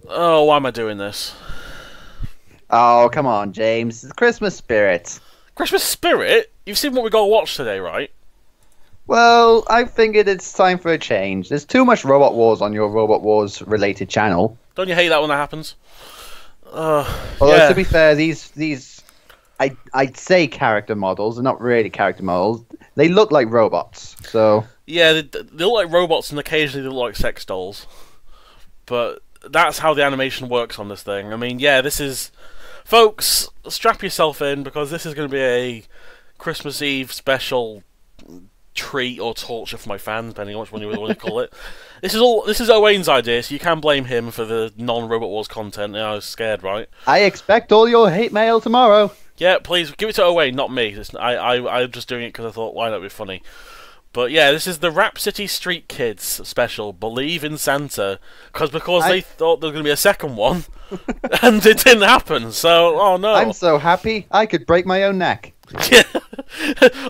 Oh, why am I doing this? Oh, come on, James. It's the Christmas spirit. Christmas spirit? You've seen what we got to watch today, right? Well, I figured it's time for a change. There's too much Robot Wars on your Robot Wars related channel. Don't you hate that when that happens? Although, yeah. to be fair, I'd say character models. They're not really character models. They look like robots, so... Yeah, they look like robots and occasionally they look like sex dolls. But that's how the animation works on this thing. I mean, yeah, this is... Folks, strap yourself in, because this is going to be a Christmas Eve special treat or torture for my fans, depending on which one you want to call it. This is Owain's idea, so you can blame him for the non-Robot Wars content. Yeah, I was scared, right? I expect all your hate mail tomorrow. Yeah, please, give it to Owain, not me. I'm just doing it because I thought, why not be funny? But yeah, this is the Rapsittie Street Kids special, Believe in Santa, because they thought there was going to be a second one, and it didn't happen, so, oh no. I'm so happy, I could break my own neck. Yeah.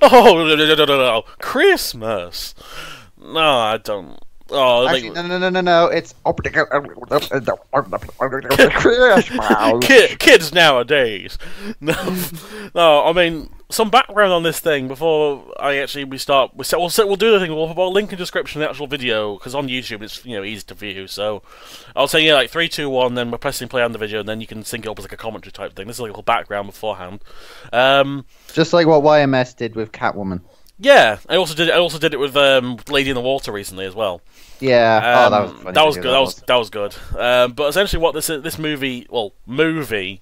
Oh, no. Christmas. No, I don't. Oh, actually, no. It's Christmas. Kids nowadays. No. I mean, some background on this thing before we start. We'll do the thing. We'll put a link in the description of the actual video because on YouTube it's easy to view. So I'll say like 3, 2, 1. Then we're pressing play on the video, and then you can sync it up as like a commentary type thing. This is like a little background beforehand. Just like what YMS did with Catwoman. Yeah, I also did it with Lady in the Water recently as well. Yeah, that was funny. That was good. That was good. But essentially, what this movie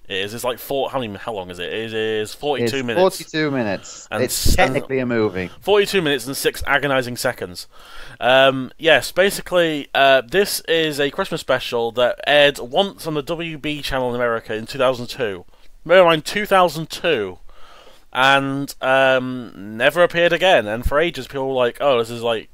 is like how long is it? It is 42 minutes. 42 minutes. And it's technically a movie. 42 minutes and 6 agonizing seconds. Yes, basically, this is a Christmas special that aired once on the WB channel in America in 2002. Bear in mind, 2002. And never appeared again. And for ages, people were like, "Oh, this is like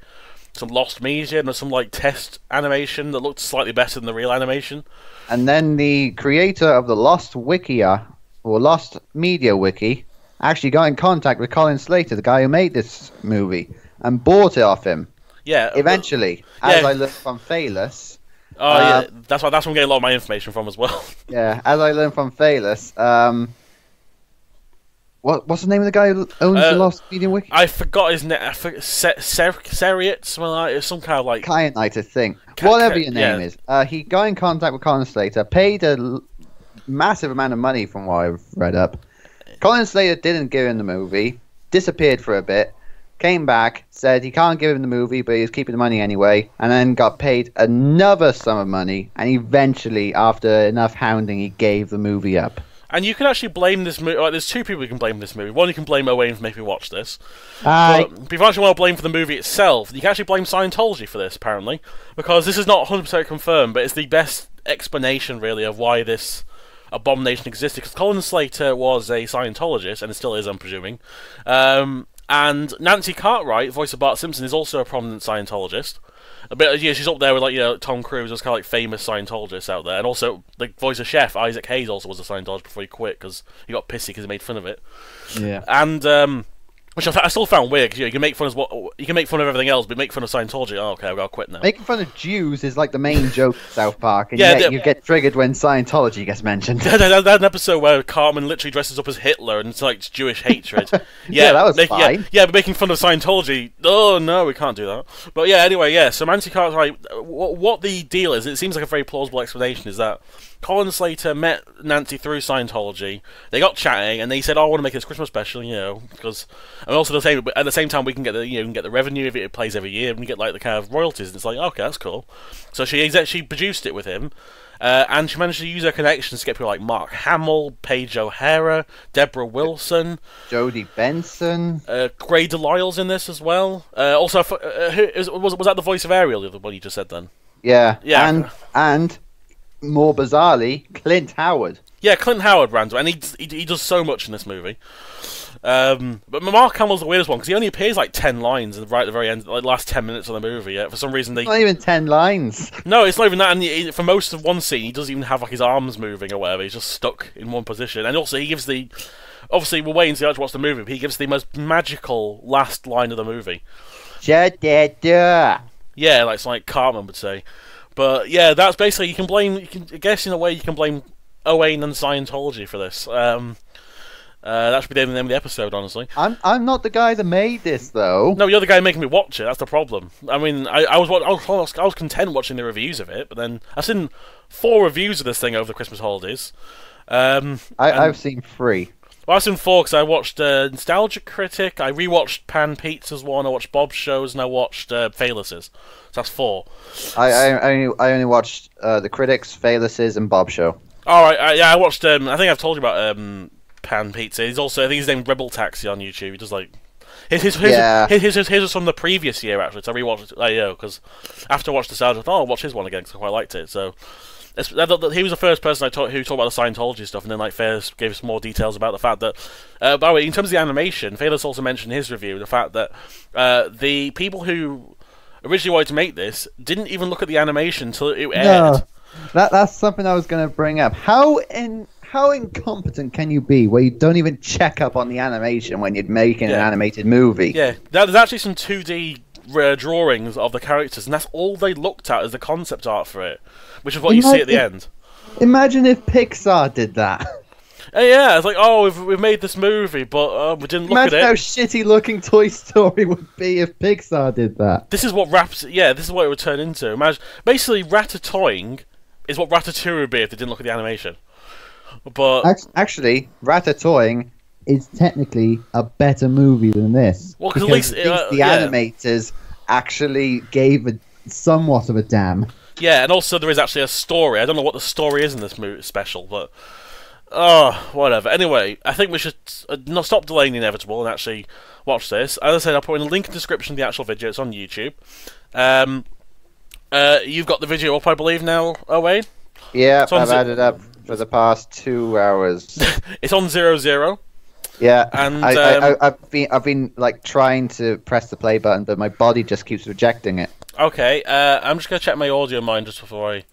some lost media and some like test animation that looked slightly better than the real animation." And then the creator of the Lost Wikia, or Lost Media Wiki, actually got in contact with Colin Slater, the guy who made this movie, and bought it off him. Yeah. Eventually, as I learned from Phalus. Oh yeah, that's where I'm getting a lot of my information from as well. Yeah, as I learned from Phalus. What's the name of the guy who owns the Lost Media Wiki? I forgot his name. Seriot, something like it. Some kind of like Kyanite, I think. Whatever your name is. He got in contact with Colin Slater, paid a massive amount of money from what I've read up. Colin Slater didn't give him the movie, disappeared for a bit, came back, said he can't give him the movie, but he's keeping the money anyway, and then got paid another sum of money, and eventually, after enough hounding, he gave the movie up. And you can actually blame this movie. There's two people you can blame this movie. One, you can blame Owain for making me watch this. But if you actually want to blame for the movie itself, you can actually blame Scientology for this, apparently. Because this is not 100% confirmed, but it's the best explanation, really, of why this abomination existed. Because Colin Slater was a Scientologist, and it still is, I'm presuming. And Nancy Cartwright, voice of Bart Simpson, is also a prominent Scientologist. But yeah, she's up there with Tom Cruise, those kind of like famous Scientologists out there, and also the voice of Chef Isaac Hayes also was a Scientologist before he quit because he got pissy because he made fun of it. Yeah, and which I still found weird because you can make fun of everything else, but make fun of Scientology. Oh, okay, I've got to quit now. Making fun of Jews is like the main joke of South Park, and yet you get triggered when Scientology gets mentioned. There's an episode where Cartman literally dresses up as Hitler and it's like Jewish hatred. Yeah, that was fine. Yeah, but making fun of Scientology, oh no, we can't do that. But yeah, anyway, yeah, so Nancy Cartwright, what the deal is, it seems like a very plausible explanation, is that Colin Slater met Nancy through Scientology. They got chatting, and they said, "Oh, I want to make this Christmas special, because." And also at the same time, we can get the revenue if it plays every year, and we get like the kind of royalties. And it's like, okay, that's cool. So she produced it with him, and she managed to use her connections to get people like Mark Hamill, Paige O'Hara, Deborah Wilson, Jodie Benson, Grey DeLisle's in this as well. Also, was that the voice of Ariel? The one you just said then? Yeah. And more bizarrely, Clint Howard. Yeah, Clint Howard ran, and he does so much in this movie. But Mark Hamill's the weirdest one because he only appears like 10 lines right at the very end, like the last 10 minutes of the movie. Yeah, for some reason not even 10 lines. No, it's not even that. And for most of one scene, he doesn't even have like his arms moving or whatever. He's just stuck in one position. And also, he gives obviously we're waiting to actually watch the movie. But he gives the most magical last line of the movie. Shut that door. Yeah, like Cartman would say. But yeah, that's basically you can blame. I guess in a way you can blame Owain and Scientology for this. That should be the name of the episode, honestly. I'm not the guy that made this, though. No, you're the guy making me watch it. That's the problem. I mean, I was content watching the reviews of it, but then I've seen 4 reviews of this thing over the Christmas holidays. I've seen 3. Well, I've seen 4 because I watched Nostalgia Critic, I rewatched Pan Pizza's one, I watched Bob's Shows, and I watched Failus's. So that's 4. I only watched the Critics, Failus's, and Bob's Show. All right, yeah, I watched. I think I've told you about Pan Pizza. He's also, I think his name Rebel Taxi on YouTube. He does like his was from the previous year actually. So I rewatched it because after I watched the sound, I thought I'll watch his one again because I quite liked it. So he was the first person who talked about the Scientology stuff, and then like Fairless gave us more details about the fact that. By the way, in terms of the animation, Fairless also mentioned in his review the fact that the people who originally wanted to make this didn't even look at the animation until it aired. No, that's something I was going to bring up. How incompetent can you be where you don't even check up on the animation when you're making an animated movie? Yeah, there's actually some 2D drawings of the characters, and that's all they looked at as the concept art for it, which is what you see at the end. Imagine if Pixar did that. Yeah, it's like, oh, we've made this movie, but we didn't look at it. Imagine how shitty-looking Toy Story would be if Pixar did that. This is what this is what it would turn into. Imagine, basically, Ratatouille is what Ratatouille would be if they didn't look at the animation. But actually, Ratatouille is technically a better movie than this. Well, because at least the animators actually gave somewhat of a damn. Yeah, and also there is actually a story. I don't know what the story is in this movie special, but whatever. Anyway, I think we should not stop delaying the inevitable and actually watch this. As I said, I'll put in a link in the description of the actual video. It's on YouTube. You've got the video up, I believe, now, Owain? Yeah, I've had it up for the past 2 hours. It's on 00. Yeah, and I've been like trying to press the play button, but my body just keeps rejecting it. Okay, I'm just gonna check my audio mine just before I.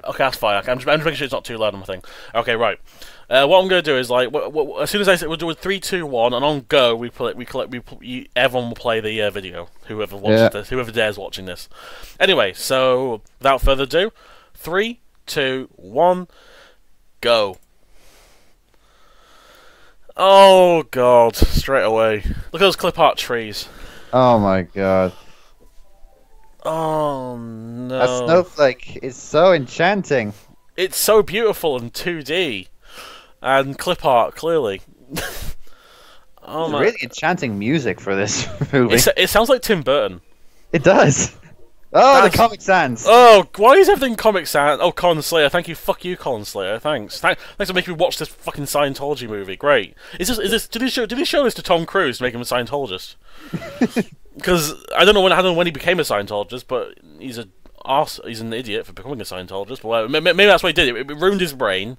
Okay, that's fine. I'm just making sure it's not too loud on my thing. Okay, right. What I'm gonna do is like, as soon as I say we'll do a 3, 2, 1, and on go, everyone will play the video. Whoever watches this, whoever dares watching this. Anyway, so without further ado, 3, 2, 1, go. Oh god! Straight away. Look at those clip art trees. Oh my god. Oh no. That snowflake is so enchanting. It's so beautiful in 2D. And clip art, clearly. Oh my. Really enchanting music for this movie. It sounds like Tim Burton. It does. Oh, the Comic Sans. Oh, why is everything Comic Sans? Oh, Colin Slater, thank you. Fuck you, Colin Slater. Thanks. Thanks for making me watch this fucking Scientology movie. Great. Did he show this to Tom Cruise to make him a Scientologist? Because I don't know when he became a Scientologist, but he's an idiot for becoming a Scientologist. But maybe that's why he did it. It ruined his brain.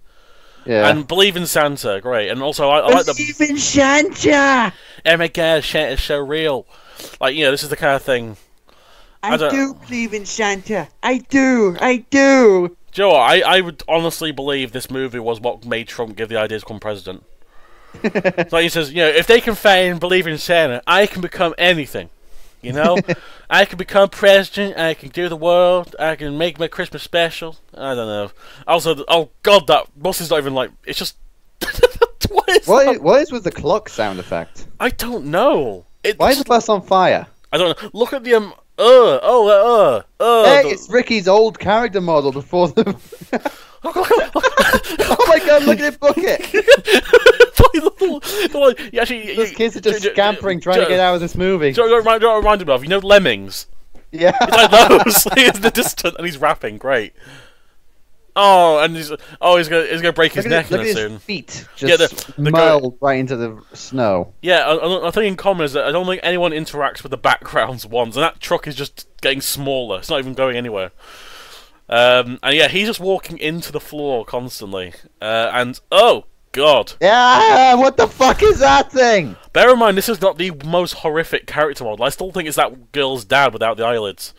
Yeah. And believe in Santa, great. And also, I like the believe in Santa. Oh my god, Santa's so real. Like, you know, this is the kind of thing. I do believe in Santa. I do. Do you know what? I would honestly believe this movie was what made Trump give the idea to become president. So he says, you know, if they can find believe in Santa, I can become anything. You know, I can become president. I can do the world. I can make my Christmas special. I don't know. Also, oh god, that bus is not even like. It's just. What is with the clock sound effect? I don't know. Why is the bus on fire? I don't know. Look at the Hey, it's Ricky's old character model before the. Oh my god! Look at it, bucket. These kids are just scampering, trying to get out of this movie. Do you know what it reminded me of? You know, Lemmings. Yeah. It's like those. He's in the distance and he's rapping. Great. Oh, and he's gonna break his neck soon. Look at his feet just meld right into the snow. Yeah, I think in common is that I don't think anyone interacts with the backgrounds once, and that truck is just getting smaller. It's not even going anywhere. And yeah, he's just walking into the floor constantly. And oh god. Yeah, what the fuck is that thing? Bear in mind, this is not the most horrific character model. I still think it's that girl's dad without the eyelids.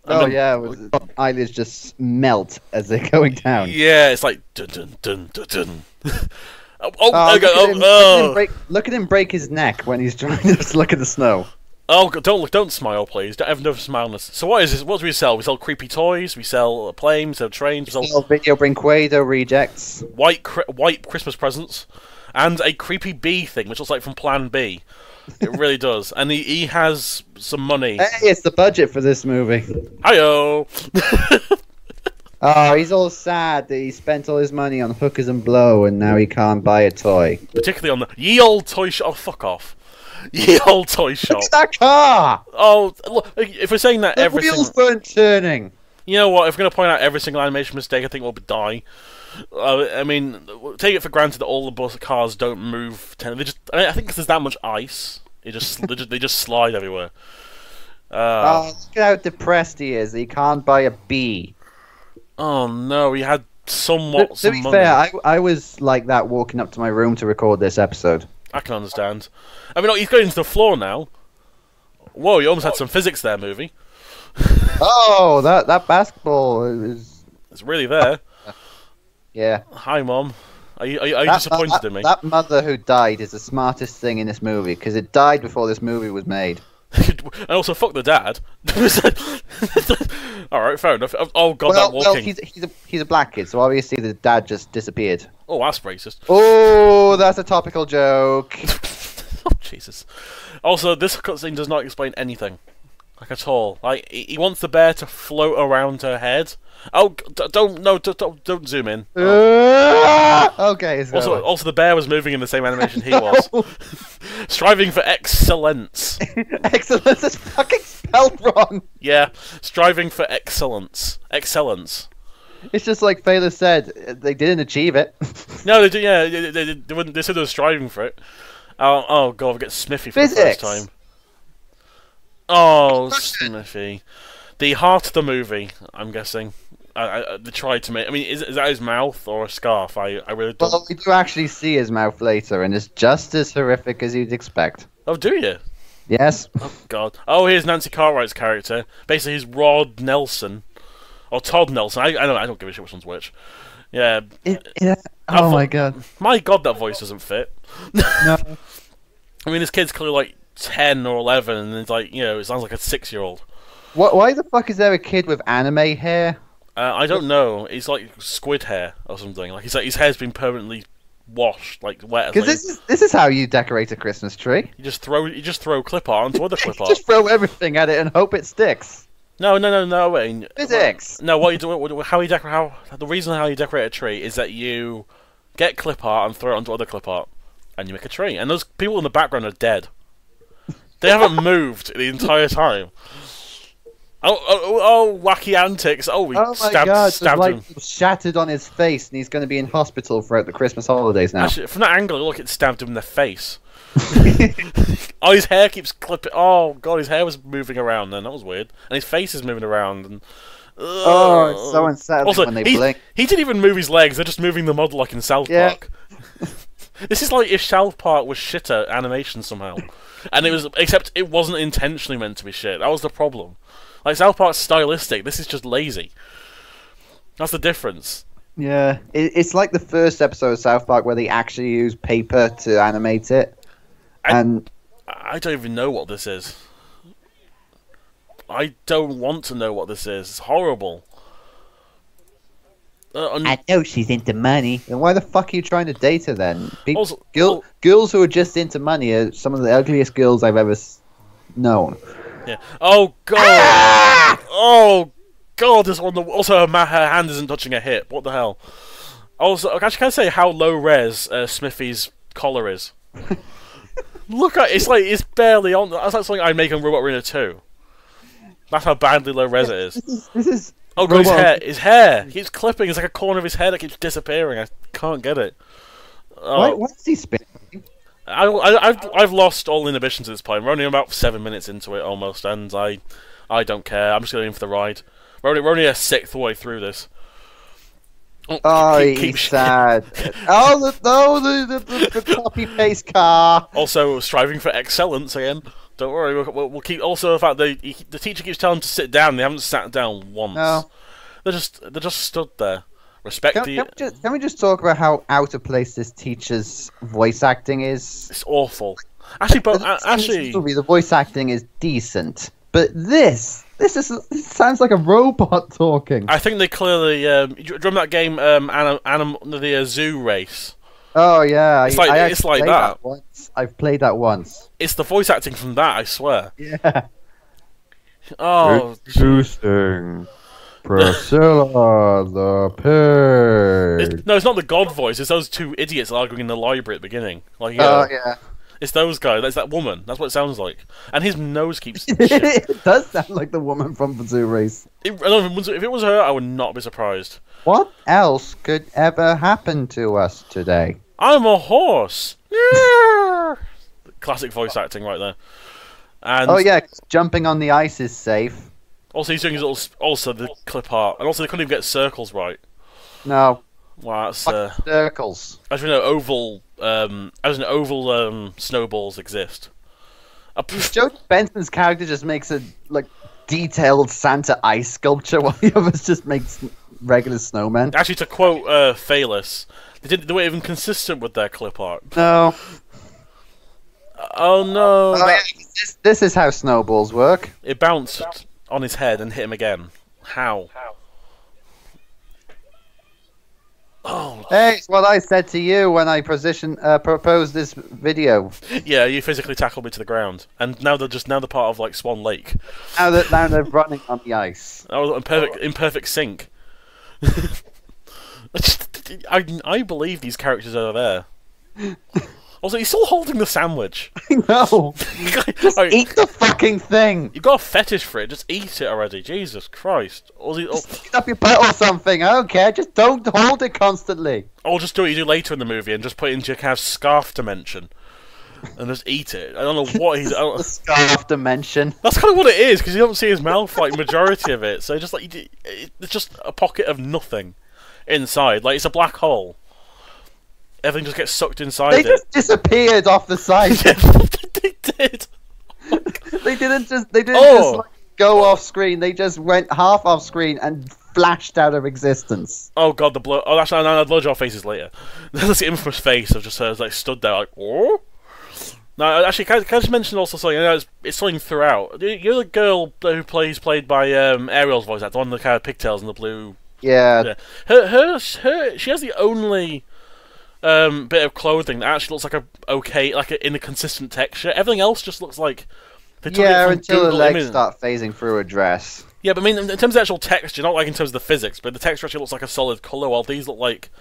Eyelids just melt as they're going down. Yeah, it's like dun dun dun dun dun. Look at him break his neck when he's trying to just look at the snow. Oh, don't smile, please. Don't have no smileness. So what is this? What do we sell? We sell creepy toys. We sell planes. We sell trains. We sell video Brinquedo rejects. White Christmas presents, and a creepy bee thing, which looks like from Plan B. It really does. And he has some money. Hey, it's the budget for this movie. Hi-yo! Oh, he's all sad that he spent all his money on hookers and blow, and now he can't buy a toy. Particularly on the ye old toy shop. Oh, fuck off. Ye old toy shop. Look at that car! Oh, look, if we're saying that the wheels weren't turning. You know what? If we're going to point out every single animation mistake, I think we'll die. I mean, take it for granted that all the bus cars don't move. They just, I think because there's that much ice, they just slide everywhere. Oh, look at how depressed he is. He can't buy a bee. Oh no, he had somewhat. To be fair, I was like that walking up to my room to record this episode. I can understand. I mean, he's going into the floor now. Whoa, you almost had some physics there, movie. Oh, that basketball is... It's really there. Yeah. Hi, Mom. Are you disappointed in me? That mother who died is the smartest thing in this movie, because it died before this movie was made. And also, fuck the dad. Alright, fair enough. Oh god, that walking. Well, he's a black kid, so obviously the dad just disappeared. Oh, that's racist. Oh, that's a topical joke. Oh, Jesus. Also, this cutscene does not explain anything. Like, at all. Like, he wants the bear to float around her head. Oh, don't zoom in. Okay. Also, the bear was moving in the same animation he was. Striving for excellence. Excellence is fucking spelled wrong. Yeah, striving for excellence. Excellence. It's just like Fela said, they didn't achieve it. No, they did. Yeah, they wouldn't. They said they were striving for it. Oh god, I get Smithy for Physics. the first time. Oh, Smithy. The heart of the movie, I'm guessing. They tried to make... I mean, is that his mouth or a scarf? I really don't... Well, we do actually see his mouth later, and it's just as horrific as you'd expect. Oh, do you? Yes. Oh, God. Oh, here's Nancy Cartwright's character. Basically, he's Rod Nelson. Or Todd Nelson. I don't give a shit which one's which. Yeah. Oh, my God. My God, that voice doesn't fit. No. I mean, this kid's clearly like 10 or 11, and it's like, you know, it sounds like a 6-year-old. Why the fuck is there a kid with anime hair? I don't know. It's like squid hair or something. Like his hair's been permanently washed, like wet. Because this is how you decorate a Christmas tree. You just throw clip art onto other clip art. Just throw everything at it and hope it sticks. No, Wayne. Physics. No, what you do? The reason how you decorate a tree is that you get clip art and throw it onto other clip art, and you make a tree. And those people in the background are dead. They haven't moved the entire time. Oh, wacky antics. Oh, stabbed him. Shattered on his face, and he's going to be in hospital throughout the Christmas holidays now. Actually, from that angle, look, it stabbed him in the face. Oh, his hair keeps clipping. Oh, God, his hair was moving around then. That was weird. And his face is moving around. And oh, it's so unsettling also, when they blink. He didn't even move his legs. They're just moving the model like in South Park. This is like if South Park was shitter animation somehow. Except it wasn't intentionally meant to be shit. That was the problem. Like, South Park's stylistic, this is just lazy. That's the difference. Yeah, it's like the first episode of South Park where they actually use paper to animate it. I don't even know what this is. I don't want to know what this is. It's horrible. I know she's into money. Then why the fuck are you trying to date her then? Girls who are just into money are some of the ugliest girls I've ever known. Yeah. Oh god. Ah! Oh god. This one. Also, her hand isn't touching her hip. What the hell? Also, actually, can I say how low res Smithy's collar is? Look at it's barely on. That's like something I'd make on Robot Arena 2. That's how badly low res it is. This is. Oh god, his hair. He keeps clipping. It's like a corner of his hair that keeps disappearing. I can't get it. Why is he spinning? I've lost all inhibitions at this point. We're only about 7 minutes into it almost, and I don't care. I'm just going in for the ride. We're only a sixth way through this. Oh, he's sad. The copy paste car. Also, striving for excellence again. Don't worry, we'll keep. Also, the fact the teacher keeps telling them to sit down. They haven't sat down once. No, they're just stood there. Can we just talk about how out of place this teacher's voice acting is? It's awful. Actually, but actually, the voice acting is decent, but this sounds like a robot talking. I think they clearly. Do you remember that game, the Zoo Race? Oh yeah, it's like that. Once. I've played that once. It's the voice acting from that, I swear. Yeah. Oh. Introducing Priscilla the pig. No, it's not the God voice. It's those two idiots arguing in the library at the beginning. Like, yeah. It's those guys. That's that woman. That's what it sounds like. And his nose keeps. It does sound like the woman from the Zoo Race. If it was her, I would not be surprised. What else could ever happen to us today? I'm a horse. Classic voice acting right there. And oh yeah, jumping on the ice is safe. Also, he's doing his little. Also, the clip art, and also they couldn't even get circles right. No. Wow, that's circles. As we know, oval. Snowballs exist. Joe Benson's character just makes a detailed Santa ice sculpture, while the others just makes regular snowmen. Actually, to quote Phalis, they weren't even consistent with their clip art. No. Oh no! This is how snowballs work. It bounced on his head and hit him again. How? Oh. Hey, it's what I said to you when I proposed this video. Yeah, you physically tackled me to the ground, and now they're part of Swan Lake. Now they're running on the ice. Oh, in perfect sync. I believe these characters are there. Also, he's still holding the sandwich. I know. Just eat the fucking thing. You've got a fetish for it. Just eat it already. Jesus Christ. Just stick it up your butt or something. I don't care. Just don't hold it constantly. Or just do what you do later in the movie and just put it into your kind of scarf dimension. And just eat it. I don't know what he's... The scarf dimension. That's kind of what it is, because you don't see his mouth, majority of it. So just it's just a pocket of nothing inside. It's a black hole. Everything just gets sucked inside They just disappeared off the side. Yeah, they did. They didn't just go off screen. They just went half off screen and flashed out of existence. Oh god, the blow. Oh, actually, no, the blowjob face is later. There's the infamous face of just stood there oh. No, actually, can I just mention also something? It's something throughout. You're the girl who played by Ariel's voice actor, the one with the kind of pigtails and the blue. Yeah. Her. She has the only. Bit of clothing that actually looks in a consistent texture. Everything else just looks like they took it from until Google the legs Images. start phasing through her dress. Yeah, but I mean, in terms of the actual texture, not in terms of the physics, but the texture actually looks like a solid color. While these look like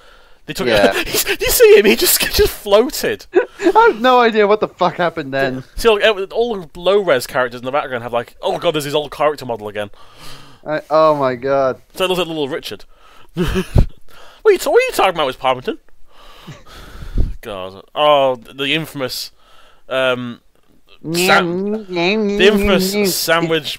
they took it. You see him? He just floated. I have no idea what the fuck happened then. See, all the low res characters in the background have oh god, there's his old character model again. Oh my god. So it looks like Little Richard. What are you talking about, Miss Parminton? God. Oh, the infamous sandwich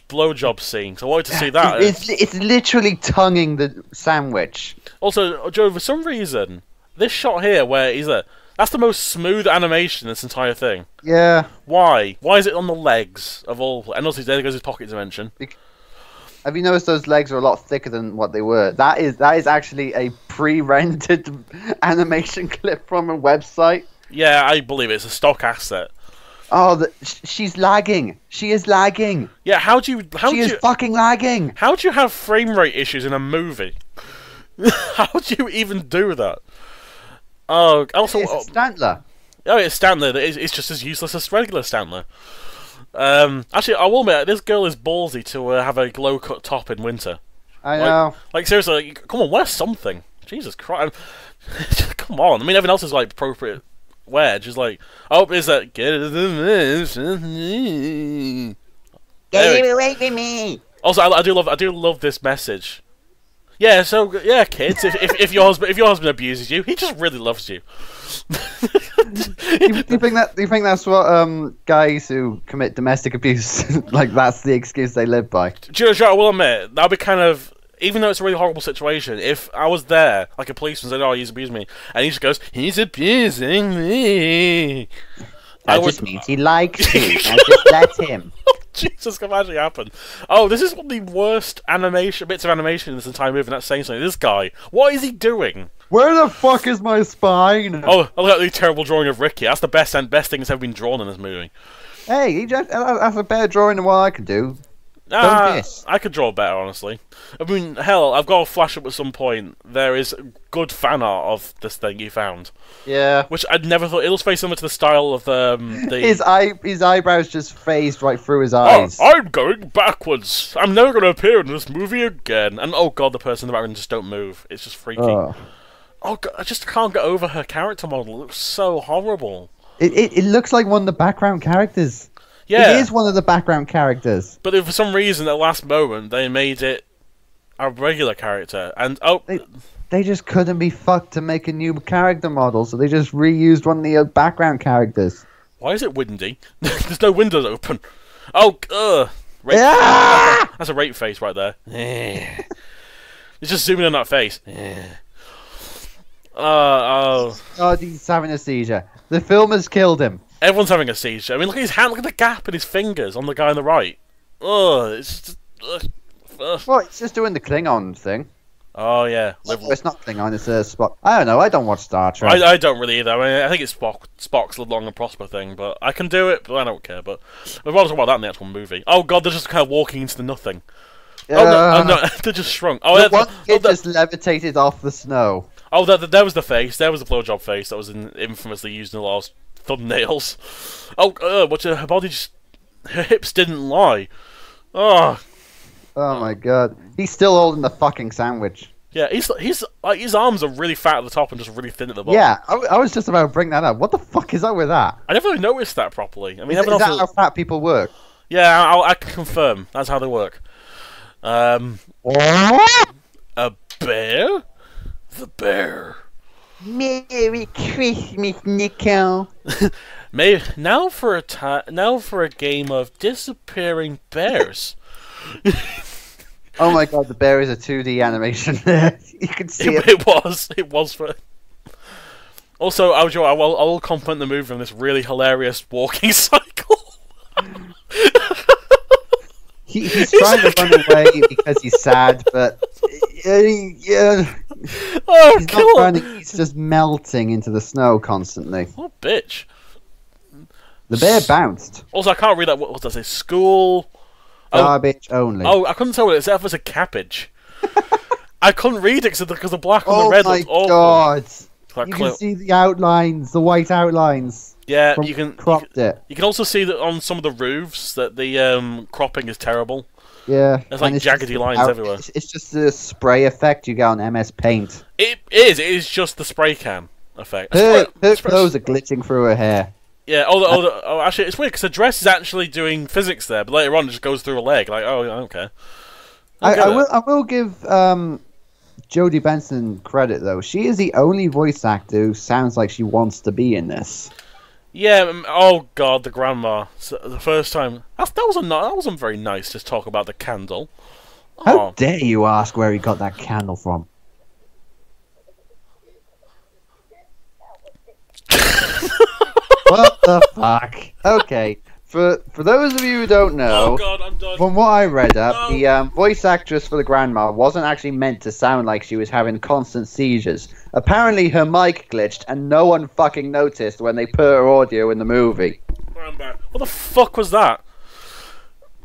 blowjob scene. So I wanted to see that. It's literally tonguing the sandwich. Also, Joe, for some reason, this shot here where he's that's the most smooth animation in this entire thing. Yeah. Why? Why is it on the legs of all? And also, there goes his pocket dimension. Have you noticed those legs are a lot thicker than what they were? That is actually a pre-rendered animation clip from a website. Yeah, I believe it. It's a stock asset. Oh, she's lagging. She is lagging. Yeah, she is fucking lagging. How do you have frame rate issues in a movie? How do you even do that? Oh, also it's Stantler. Oh, it's Stantler. It's just as useless as regular Stantler. Actually, I will admit, this girl is ballsy to have a low-cut top in winter. I know. Seriously, come on, wear something. Jesus Christ. Come on. I mean, everyone else is, appropriate wear. Just is that... Get it away from me! Also, I do love this message. Yeah, so, kids, if your husband abuses you, he just really loves you. Do you think that's what guys who commit domestic abuse that's the excuse they live by? Do you know, I will admit that'd be kind of, even though it's a really horrible situation, if I was there like a policeman said, "Oh, he's abusing me," and he just goes, "He's abusing me," that just means he likes you. Now just let him. Jesus, can actually happen. Oh, this is one of the worst bits of animation in this entire movie, and that's saying something. This guy, what is he doing? Where the fuck is my spine? Oh, look at the terrible drawing of Ricky. That's the best thing that's ever been drawn in this movie. Hey, that's a better drawing than what I can do. I could draw better, honestly. I mean, hell, I've got to flash up at some point. There is good fan art of this thing you found. Yeah. Which I'd never thought. It looks very similar to the style of the... His eyebrows just phased right through his eyes. Oh, I'm going backwards. I'm never going to appear in this movie again. And oh god, the person in the background just don't move. It's just freaky. Oh god, I just can't get over her character model. It looks so horrible. It looks like one of the background characters. Yeah. It is one of the background characters. But for some reason, at the last moment, they made it a regular character. And, They just couldn't be fucked to make a new character model, so they just reused one of the background characters. Why is it windy? There's no windows open. Oh, That's a rape face right there. It's just zooming on that face. Oh, he's having a seizure. The film has killed him. Everyone's having a seizure. I mean, look at his hand. Look at the gap in his fingers on the guy on the right. It's just... Well, it's just doing the Klingon thing. Oh, yeah. It's not Klingon, it's a Spock. I don't know, I don't watch Star Trek. I don't really either. I mean, I think it's Spock's Live Long and Prosper thing, but I can do it, but I don't care. But we'll talk about that in the actual movie. Oh, God, they're just kind of walking into the nothing. Oh, no, they're just shrunk. Oh, one kid just levitated off the snow. Oh, there was the face. There was the blowjob face that was infamously used in the last thumbnails. Oh, her body just... Her hips didn't lie. Oh my god. He's still holding the fucking sandwich. Yeah, his arms are really fat at the top and just really thin at the bottom. Yeah, I was just about to bring that up. What the fuck is up with that? I never really noticed that properly. I mean, is that how fat people work? Yeah, I can confirm. That's how they work. A bear? The bear. Merry Christmas, Nicole. Now for a game of disappearing bears. Oh my god, the bear is a 2D animation there. You can see it. It was for... Also, I will compliment the movie on this really hilarious walking cycle. He's trying to run away because he's sad, but he's not running. He's just melting into the snow constantly. What a bitch! The bear bounced. Also, I can't read that. What does it say? School. Garbage only. Oh, I couldn't tell what it said. It was a cabbage. I couldn't read it because the black and the red looked awful. Oh my god! You can see the outlines, the white outlines. Yeah, you can cropped it. You can also see that on some of the roofs that the cropping is terrible. Yeah, there's like jaggedy lines everywhere. It's just the spray effect you get on MS Paint. It is just the spray can effect. Her clothes are glitching through her hair. Yeah. Actually, it's weird because the dress is actually doing physics there, but later on it just goes through a leg. Like, oh, okay. I will give Jodie Benson credit though. She is the only voice actor who sounds like she wants to be in this. Yeah. Oh god, the grandma. So, the first time that wasn't very nice. Just talk about the candle. How dare you ask where he got that candle from? What the fuck? Okay, for those of you who don't know, oh god, I'm done. From what I read up, the voice actress for the grandma wasn't actually meant to sound like she was having constant seizures. Apparently her mic glitched and no one fucking noticed when they put her audio in the movie. What the fuck was that?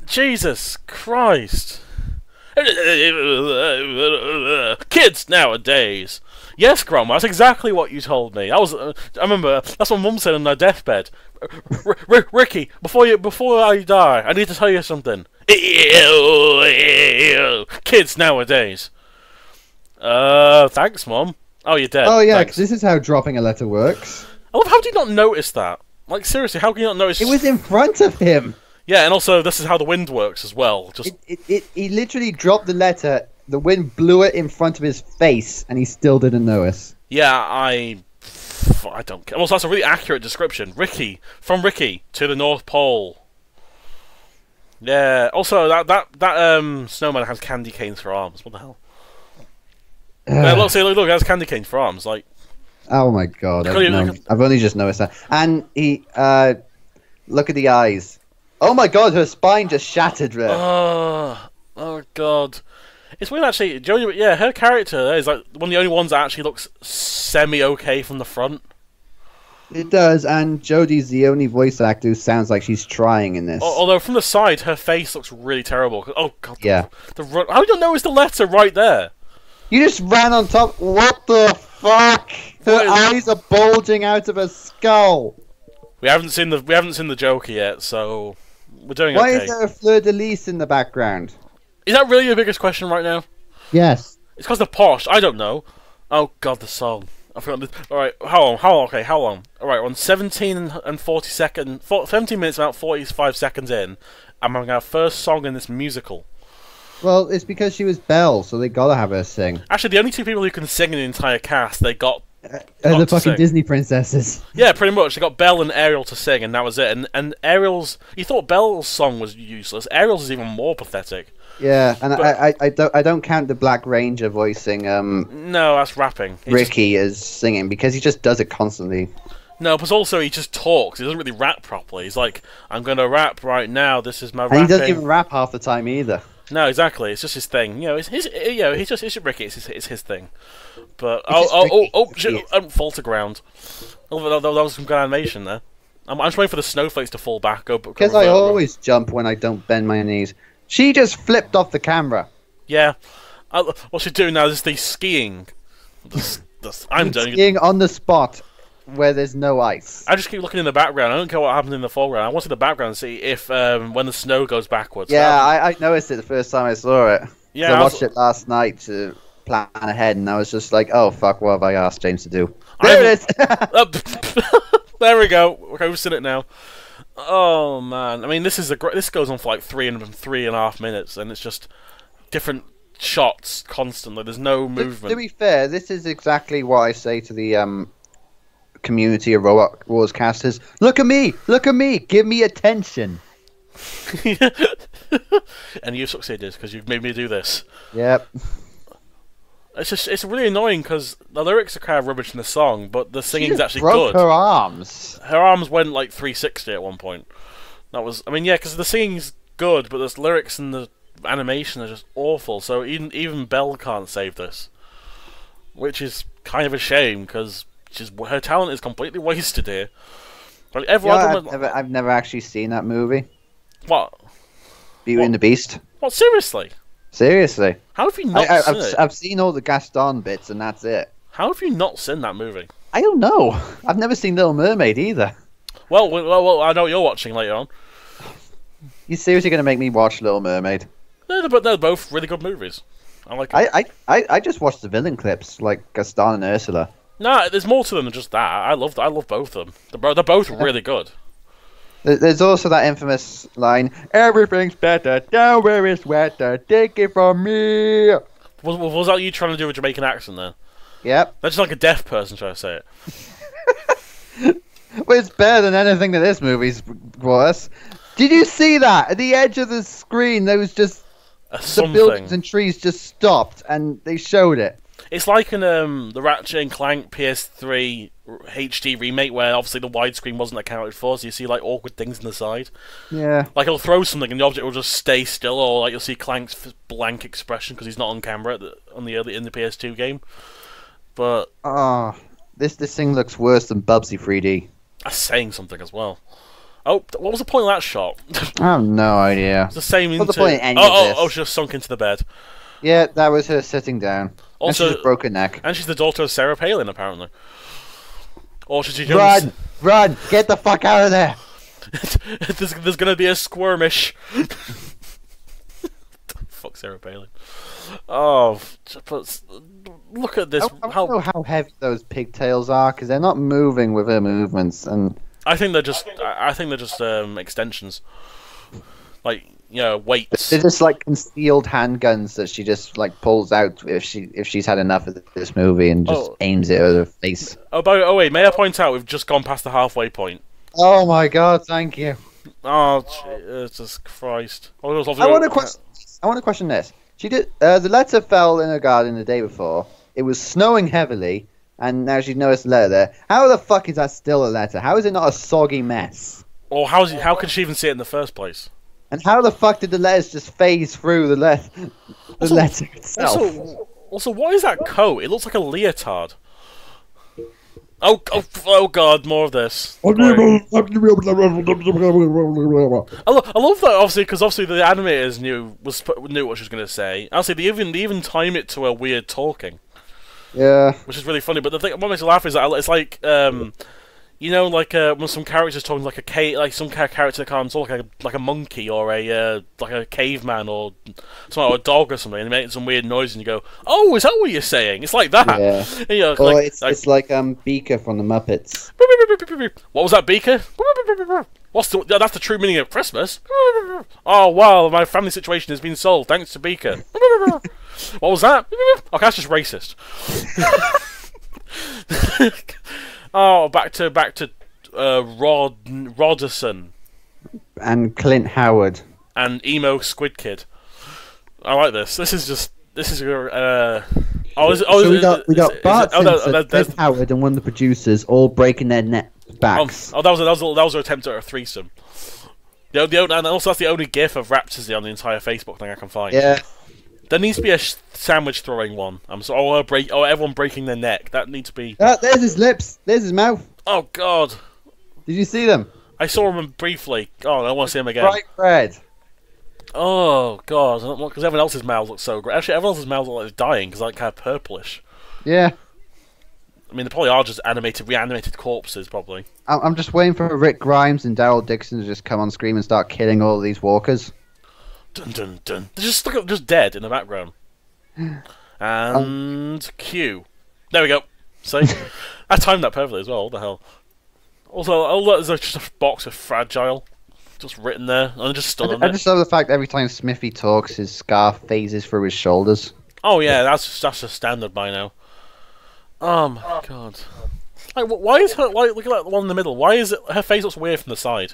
Jesus Christ. Kids nowadays. Yes, Grandma, that's exactly what you told me. I remember that's what Mum said on her deathbed. Ricky, before I die, I need to tell you something. Kids nowadays. Thanks, Mum. Oh, you're dead. Oh yeah, because this is how dropping a letter works. Oh, how did you not notice that? Like seriously, how can you not notice? It was in front of him. Yeah, and also this is how the wind works as well. Just he literally dropped the letter. The wind blew it in front of his face, and he still didn't notice. Yeah, I don't care. Also, that's a really accurate description. From Ricky to the North Pole. Yeah. Also, that snowman has candy canes for arms. What the hell? Look, has candy canes for arms. Like. Oh my god! I've only just noticed that. And he look at the eyes. Oh my god, her spine just shattered, Rick. Oh god. It's weird actually. Jodie, yeah, her character is like one of the only ones that actually looks semi-okay from the front. It does, and Jodie's the only voice actor who sounds like she's trying in this. Although from the side, her face looks really terrible. Oh god. Yeah. How do you notice the letter right there? You just ran on top. What the fuck? Her eyes are bulging out of her skull. We haven't seen the Joker yet, so we're doing Why okay. is there a fleur-de-lis in the background? Is that really your biggest question right now? Yes. It's because they're posh. I don't know. Oh god, the song. I forgot this. Alright, how long? Alright, we're on 17 and 40 seconds. 17 minutes, about 45 seconds in. I'm having our first song in this musical. Well, it's because she was Belle, so they gotta have her sing. Actually, the only two people who can sing in the entire cast, they got the fucking Disney princesses. Yeah, pretty much. They got Belle and Ariel to sing, and that was it. And Ariel's... You thought Belle's song was useless. Ariel's is even more pathetic. Yeah, and but, I don't count the Black Ranger voicing no, that's rapping. Ricky as singing, because he just does it constantly. No, but also he just talks. He doesn't really rap properly. He's like, I'm going to rap right now. This is my rapping. And he doesn't even rap half the time either. No, exactly. It's just his thing. You know, it's just Ricky. It's his thing. But shit, fall to ground. Oh, that was some good animation there. I'm just waiting for the snowflakes to fall back. Because I always jump when I don't bend my knees. She just flipped off the camera. Yeah. What she's doing now is the skiing. I'm doing skiing on the spot where there's no ice. I just keep looking in the background. I don't care what happens in the foreground. I want to see the background to see if when the snow goes backwards. Yeah, I noticed it the first time I saw it. Yeah, I watched it last night to plan ahead, and I was just like, "Oh fuck, what have I asked James to do?" There it is. There we go. Okay, we've seen it now. Oh man, I mean, this goes on for like 3.5 minutes, and it's just different shots constantly. There's no movement. To be fair, this is exactly what I say to the community of Robot Wars casters. Look at me, give me attention. And you've succeeded because you've made me do this. Yep. It's really annoying because the lyrics are kind of rubbish in the song, but the singing's actually broke good. Her arms. Her arms went like 360 at one point. That was, I mean, yeah, because the singing's good, but the lyrics and the animation are just awful. So even Belle can't save this, which is kind of a shame because her talent is completely wasted here. Like I've never actually seen that movie. What? Beauty and the Beast. What? Seriously? Seriously. How have you not seen it? I've seen all the Gaston bits, and that's it. How have you not seen that movie? I don't know. I've never seen Little Mermaid either. Well, I know what you're watching later on. You seriously going to make me watch Little Mermaid? They're both really good movies. I like it. I just watched the villain clips, like Gaston and Ursula. No, there's more to them than just that. I love both of them. They're both really good. There's also that infamous line, "Everything's better down where it's wetter, take it from me." Was that you trying to do a Jamaican accent there? Yep. That's just like a deaf person trying to say it. Well, it's better than anything that this movie's worse. Did you see that? At the edge of the screen, there was just the buildings and trees just stopped, and they showed it. It's like in the Ratchet and Clank PS3 HD remake, where obviously the widescreen wasn't accounted for, so you see like awkward things on the side. Yeah. Like he'll throw something and the object will just stay still, or like you'll see Clank's blank expression because he's not on camera in the PS2 game. But this thing looks worse than Bubsy 3D. That's saying something as well. Oh, what was the point of that shot? I have no idea. It's the same. What's the point of any of this? Oh, she just sunk into the bed. Yeah, that was her sitting down. Also, and she's a broken neck. And she's the daughter of Sarah Palin, apparently. Or should she Run! Get the fuck out of there! There's gonna be a skirmish. Fuck Sarah Palin. Oh, but look at this. I don't know how heavy those pigtails are because they're not moving with her movements, and I think they're just extensions, like weights. They're just like concealed handguns that she just like pulls out if she's had enough of this movie and just aims it at her face. Wait, may I point out we've just gone past the halfway point. Oh my god, thank you. Oh Jesus Christ! I want to question this. She did. The letter fell in her garden the day before. It was snowing heavily, and now she noticed the letter there. How the fuck is that still a letter? How is it not a soggy mess? Or how could she even see it in the first place? And how the fuck did the letters just phase through the letter itself? Also, what is that coat? It looks like a leotard. Oh god, more of this. I love that, obviously, because obviously the animators knew what she was going to say. Actually, they even time it to a weird talking. Yeah. Which is really funny, but the thing, what makes me laugh is that it's like, you know, like when some characters talking like some character that can't talk like a monkey or a caveman or something, or a dog or something, and they make some weird noise, and you go, "Oh, is that what you're saying?" It's like that. Yeah. And, you know, it's like Beaker from the Muppets. What was that, Beaker? That's the true meaning of Christmas. Oh wow, my family situation has been solved thanks to Beaker. What was that? Okay, that's just racist. Oh, back to Rodderson and Clint Howard and emo Squid Kid. I like this. This is we got Bart Simpson, Clint Howard, and one of the producers all breaking their backs. That was an attempt at a threesome. And also that's the only GIF of Rapsittie on the entire Facebook thing I can find. Yeah. There needs to be a sandwich throwing one. Everyone breaking their neck. That needs to be. There's his lips. There's his mouth. Oh God! Did you see them? I saw him briefly. God, I want to see him again. Bright red. Oh God! Because everyone else's mouth looks so great. Actually, everyone else's mouth looks like it's dying because like kind of purplish. Yeah. I mean, they probably are just reanimated corpses, probably. I'm just waiting for Rick Grimes and Daryl Dixon to just come on screen and start killing all of these walkers. Dun dun dun. They're just dead in the background. And cue. There we go. See? I timed that perfectly as well. What the hell? Also, there's just a box of fragile, just written there, and just stood on it. I just love the fact that every time Smithy talks, his scarf phases through his shoulders. Oh yeah, that's just standard by now. Oh my God! Like, why is her? Like, look at that one in the middle. Why is it her face looks weird from the side?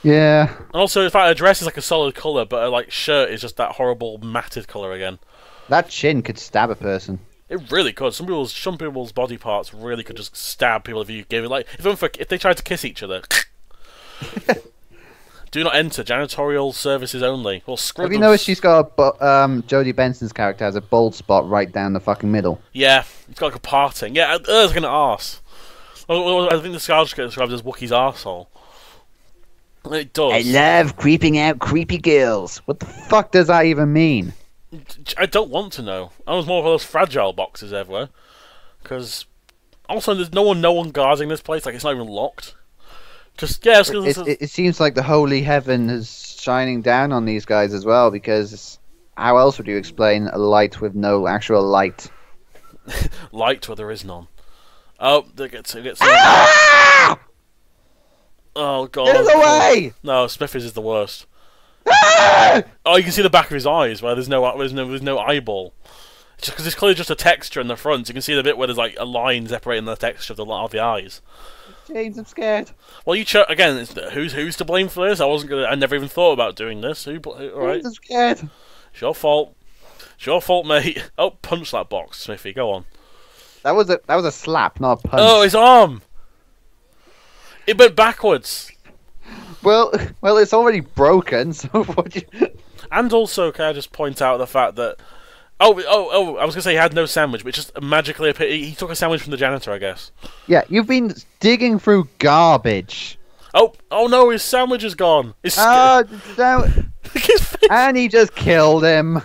Yeah. And also, in fact, her dress is like a solid colour, but her shirt is just that horrible matted colour again. That chin could stab a person. It really could. Some people's body parts really could just stab people if you gave it if they tried to kiss each other. Do not enter. Janitorial services only. Well, have you noticed she's got Jodie Benson's character has a bald spot right down the fucking middle? Yeah, it's got like a parting. Yeah, it's like an arse. I think the Scar just described as Wookiee's arsehole. It does. I love creeping out creepy girls. What the fuck does that even mean? I don't want to know. I was more of those fragile boxes everywhere. Because also there's no one guarding this place. Like it's not even locked. Just yeah. It seems like the holy heaven is shining down on these guys as well. Because how else would you explain a light with no actual light? Light where there is none. Oh, it gets. Ah! Oh God! Get away! No, Smithy's is the worst. Ah! Oh, you can see the back of his eyes where there's no eyeball. It's just because it's clearly just a texture in the front. You can see the bit where there's like a line separating the texture of the eyes. James, I'm scared. Well, again. Who's to blame for this? I never even thought about doing this. All right. James, I'm scared. It's your fault. It's your fault, mate. Oh, punch that box, Smithy. Go on. That was a slap, not a punch. Oh, his arm. It went backwards. Well, it's already broken. So what? And also, can I just point out the fact that I was gonna say he had no sandwich, but just magically appeared. He took a sandwich from the janitor, I guess. Yeah, you've been digging through garbage. Oh no, his sandwich is gone. No. And he just killed him.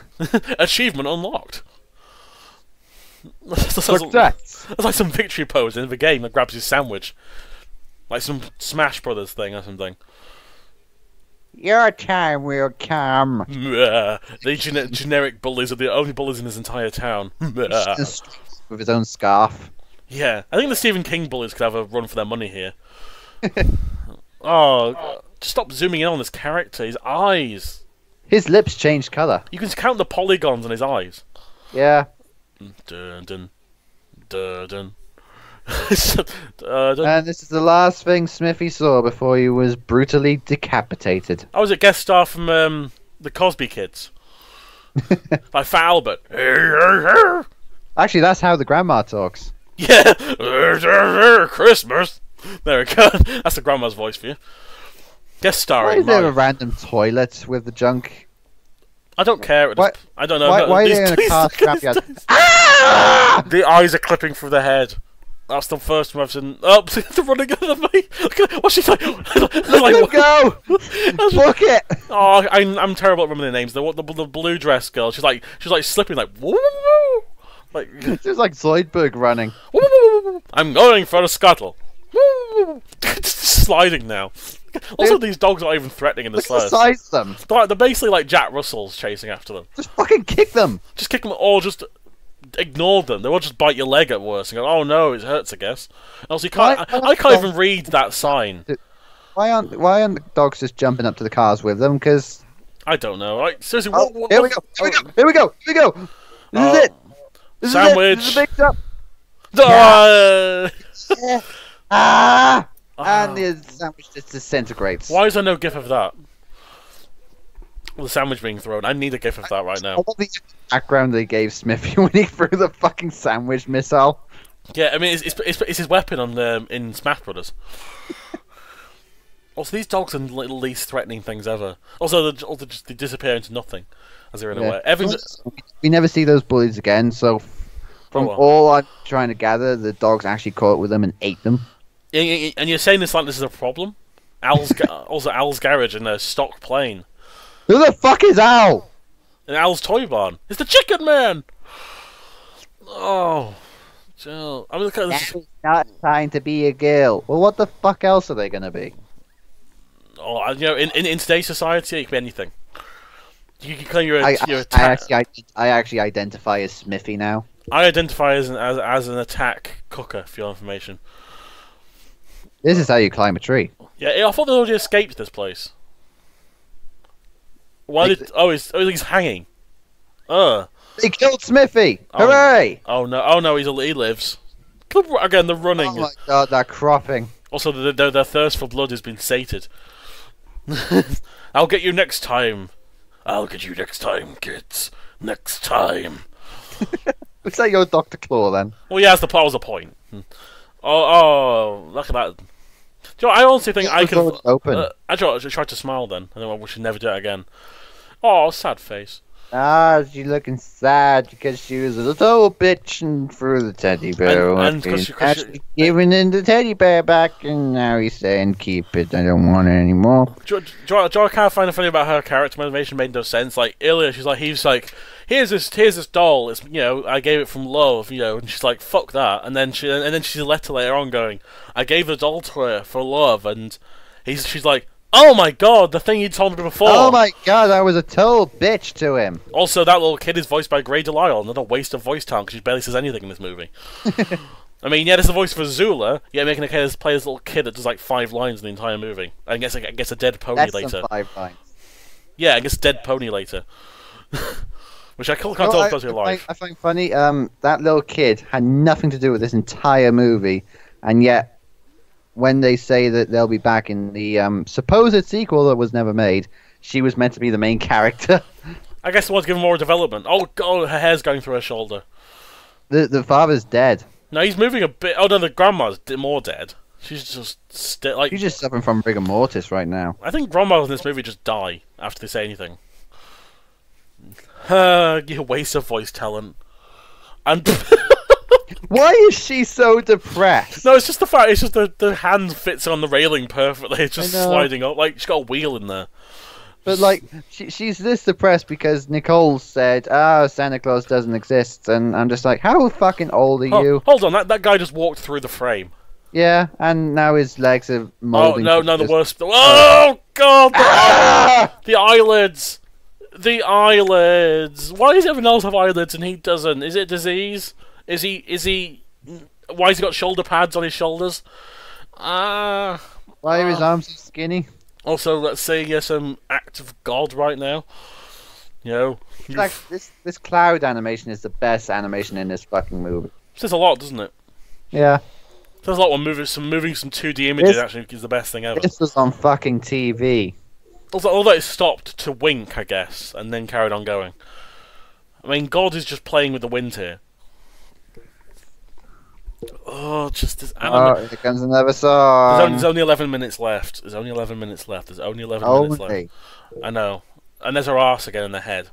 Achievement unlocked. That's like some victory pose in the game that grabs his sandwich. Like some Smash Brothers thing or something. Your time will come. The generic bullies are the only bullies in this entire town. With his own scarf. Yeah, I think the Stephen King bullies could have a run for their money here. Oh, just stop zooming in on this character. His eyes. His lips changed colour. You can count the polygons on his eyes. Yeah. Dun dun dun. And this is the last thing Smithy saw before he was brutally decapitated. I was a guest star from the Cosby Kids. Like Fat Albert. Actually, that's how the grandma talks. Yeah. Christmas. There we go. That's the grandma's voice for you. Guest starring. Why is there a random toilet with the junk? I don't care. I don't know. Why are they in a car scrapyard? Ah! The eyes are clipping through the head. That's the first time I've seen. Oh, they're running out of me. What's she like? Let him go. Fuck it. Oh, I'm terrible at remembering their names. The blue dress girl. She's like slipping like woo. Like she's like Zoidberg running. I'm going for a scuttle. Sliding now. Also, these dogs aren't even threatening in the slightest. Size them. They're basically like Jack Russells chasing after them. Just fucking kick them. Just kick them, or just ignore them. They will just bite your leg at worst and go, "Oh no, it hurts." I guess. Also, I can't even read that sign. Why aren't the dogs just jumping up to the cars with them? Because I don't know. Like, seriously, here we go. Here we go. This is it. This sandwich. This is a big jump. Yeah. Ah! And the sandwich just disintegrates. Why is there no gif of that? The sandwich being thrown. I need a gif of that right now. I love the background they gave Smithy when he threw the fucking sandwich missile. Yeah, I mean, it's his weapon on in Smash Brothers. Also, these dogs are the least threatening things ever. Also, they disappear into nothing as they're in a way. We never see those bullies again, so from all I'm trying to gather, the dogs actually caught with them and ate them. And you're saying this like this is a problem? Also, Al's garage and a stock plane. Who the fuck is Al? And Al's toy barn. It's the Chicken Man. Oh, Jill. I mean, look at this. It's not time to be a girl. Well, what the fuck else are they gonna be? Oh, you know, in today's society, it could be anything. You can claim I actually identify as Smithy now. I identify as an attack cooker, for your information. This is how you climb a tree. Yeah, I thought they already escaped this place. Why did... Oh, he's hanging. They killed Smithy! Hooray! Oh no, he lives. Again, they're running. Oh my god, they're cropping. Also, their thirst for blood has been sated. I'll get you next time. I'll get you next time, kids. Next time. Looks like you're Dr. Claw then. Well, yeah, that was the point. Oh, look at that. Do you know, I honestly think I could. I tried to smile then, and then we should never do it again. Oh, sad face. Ah, she's looking sad because she was a little bitch and threw the teddy bear. And giving in the teddy bear back, and now he's saying, "Keep it. I don't want it anymore." Do you kind of find it funny about her character motivation made no sense? Like earlier, he was like, "Here's this doll. It's I gave it from love, and she's like, "Fuck that." And then she's a letter later on going, "I gave the doll to her for love," and she's like, "Oh my god, the thing you told me before." Oh my god, I was a total bitch to him. Also, that little kid is voiced by Grey DeLisle, another waste of voice talent because she barely says anything in this movie. I mean, yeah, there's a voice for Zula, yet making a kid play this little kid that does like 5 lines in the entire movie. I guess a dead pony later. Some 5 lines. Yeah, I guess dead pony later. Which I can't tell if that's your life. I find funny, that little kid had nothing to do with this entire movie, and yet when they say that they'll be back in the supposed sequel that was never made, she was meant to be the main character. I guess they want to give her more development. Oh god, her hair's going through her shoulder. The father's dead. No, he's moving a bit. Oh no, the grandma's more dead. She's just she's just suffering from rigor mortis right now. I think grandmas in this movie just die after they say anything. You waste of voice talent. And why is she so depressed? No, it's just the fact. It's just the hand fits on the railing perfectly. It's just sliding up. Like she's got a wheel in there. But like she's this depressed because Nicole said, Santa Claus doesn't exist," and I'm just like, how fucking old are you? Hold on, that guy just walked through the frame. Yeah, and now his legs are molding. Oh no, the worst. Oh god, the eyelids. The eyelids. Why does everyone else have eyelids and he doesn't? Is it disease? Is he? Why has he got shoulder pads on his shoulders? Why are his arms so skinny? Also, let's say some act of God right now. Like this cloud animation is the best animation in this fucking movie. Says a lot, doesn't it? Yeah. Says a lot when moving some 2D images actually is the best thing ever. This was on fucking TV. Although it stopped to wink, I guess, and then carried on going. I mean, God is just playing with the wind here. Oh, just this Oh, here comes another song. There's only 11 minutes left. There's only 11 minutes left. There's only 11 minutes left. I know. And there's her arse again in the head.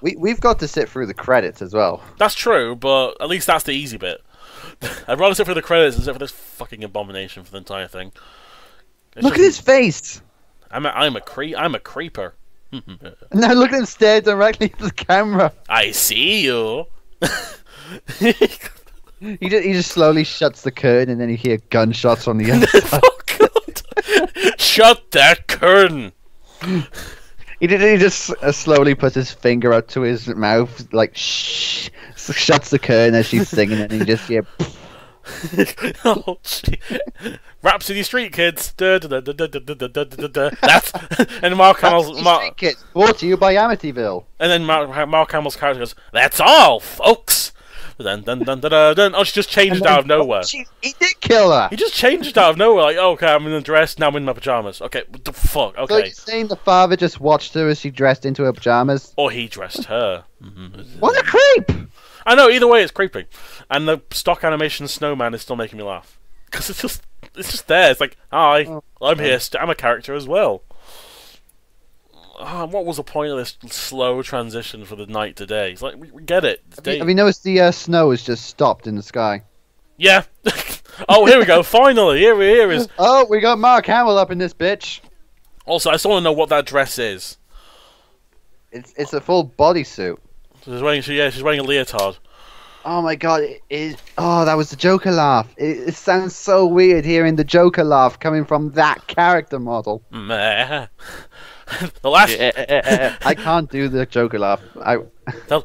We've got to sit through the credits as well. That's true, but at least that's the easy bit. I'd rather sit through the credits than sit for this fucking abomination for the entire thing. Look at his face. I'm a creeper. No, look at him stare directly at the camera. I see you. He just slowly shuts the curtain, and then you hear gunshots on the other side. Oh God! Shut that curtain. He just slowly puts his finger up to his mouth, like shh, shuts the curtain as she's singing, and he just Oh shit! Rapsittie Street Kids. That's and Mark Hamill's Street Kids, brought to you by Amityville. And then Mark Hamill's character goes, "That's all, folks." Dun, dun, dun, dun, dun, dun. Oh, she just changed out of nowhere. He did kill her. He just changed out of nowhere. Like, okay, I'm in a dress, now I'm in my pajamas. Okay, what the fuck? Okay. So you're saying the father just watched her as she dressed into her pajamas? Or he dressed her. What a creep! I know, either way it's creepy. And the stock animation snowman is still making me laugh. Because it's just there. It's like, hi, I'm here, I'm a character as well. What was the point of this slow transition for the night to day? It's like, we get it. Have you noticed the snow has just stopped in the sky? Yeah. Oh, here we go. Finally, here is. Oh, we got Mark Hamill up in this bitch. Also, I still want to know what that dress is. It's a full bodysuit. She's wearing a leotard. Oh my god! That was the Joker laugh. It sounds so weird hearing the Joker laugh coming from that character model. Meh. The last. I can't do the Joker laugh. The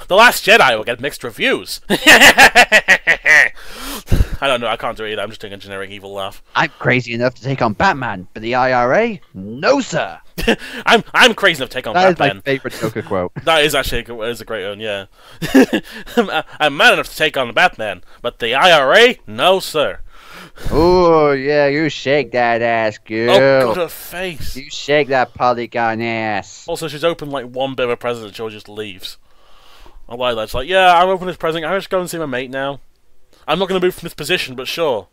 Last Jedi will get mixed reviews. I don't know. I can't do it either. I'm just doing a generic evil laugh. I'm crazy enough to take on Batman, but the IRA, no sir. I'm crazy enough to take on Batman. Batman. That is my favorite Joker quote. That is actually a great one. Yeah. I'm mad enough to take on Batman, but the IRA, no sir. Oh yeah, you shake that ass, girl. Oh, God, her face. You shake that polygon ass. Also, she's opened like one bit of a present, and she just leaves. I like that. She's like, yeah, I'm opening this present. I'm just going to see my mate now. I'm not going to move from this position, but sure.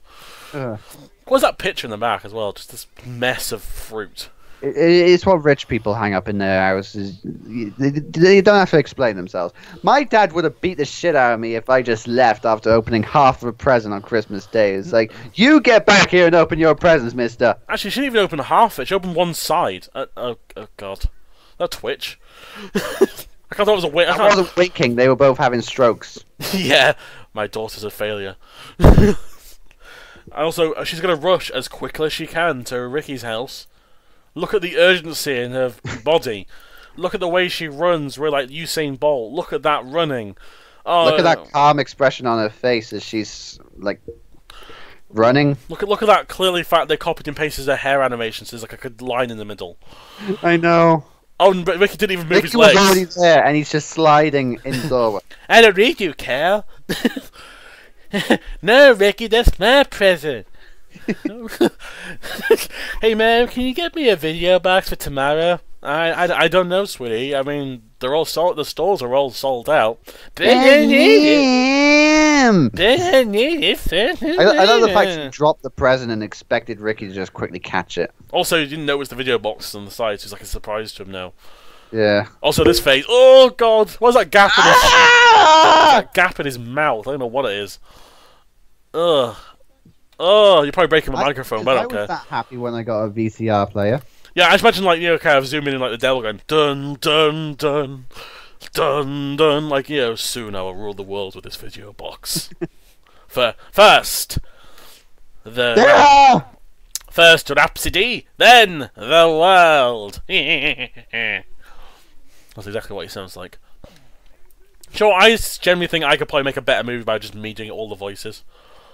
What's that picture in the back as well? Just this mess of fruit. It's what rich people hang up in their houses. They don't have to explain themselves. My dad would have beat the shit out of me if I just left after opening half of a present on Christmas Day. It's like, you get back here and open your presents, mister. Actually, she didn't even open half of it. She opened one side. Oh God. That twitch. I thought it was a wink. I wasn't winking. They were both having strokes. Yeah. My daughter's a failure. Also, she's going to rush as quickly as she can to Ricky's house. Look at the urgency in her body. Look at the way she runs. We're like Usain Bolt. Look at that running. Oh, look at that calm expression on her face as she's like running. Look at that clearly fact they copied and pasted her hair animation. So there's like a line in the middle. I know. Oh, but Ricky didn't even move his legs. Ricky was already there, and he's just sliding in the doorway. I don't need you, Cal. No, Ricky, that's my present. Hey man, can you get me a video box for tomorrow? I don't know, sweetie. I mean, they're all sold. The stores are all sold out. I love the fact she dropped the present and expected Ricky to just quickly catch it. Also, you didn't notice the video box on the side, so it's like a surprise to him now. Yeah. Also, this face. Oh God, what's that gap in his? That gap in his mouth. I don't know what it is. Ugh. Oh, you're probably breaking my microphone, but I don't care. I was that happy when I got a VCR player. Yeah, I just imagine, like, kind of zooming in like the devil going, dun, dun, dun, dun, dun, like, soon I will rule the world with this video box. First, first Rapsittie, then the world. That's exactly what he sounds like. Sure, I generally think I could probably make a better movie by just me doing all the voices.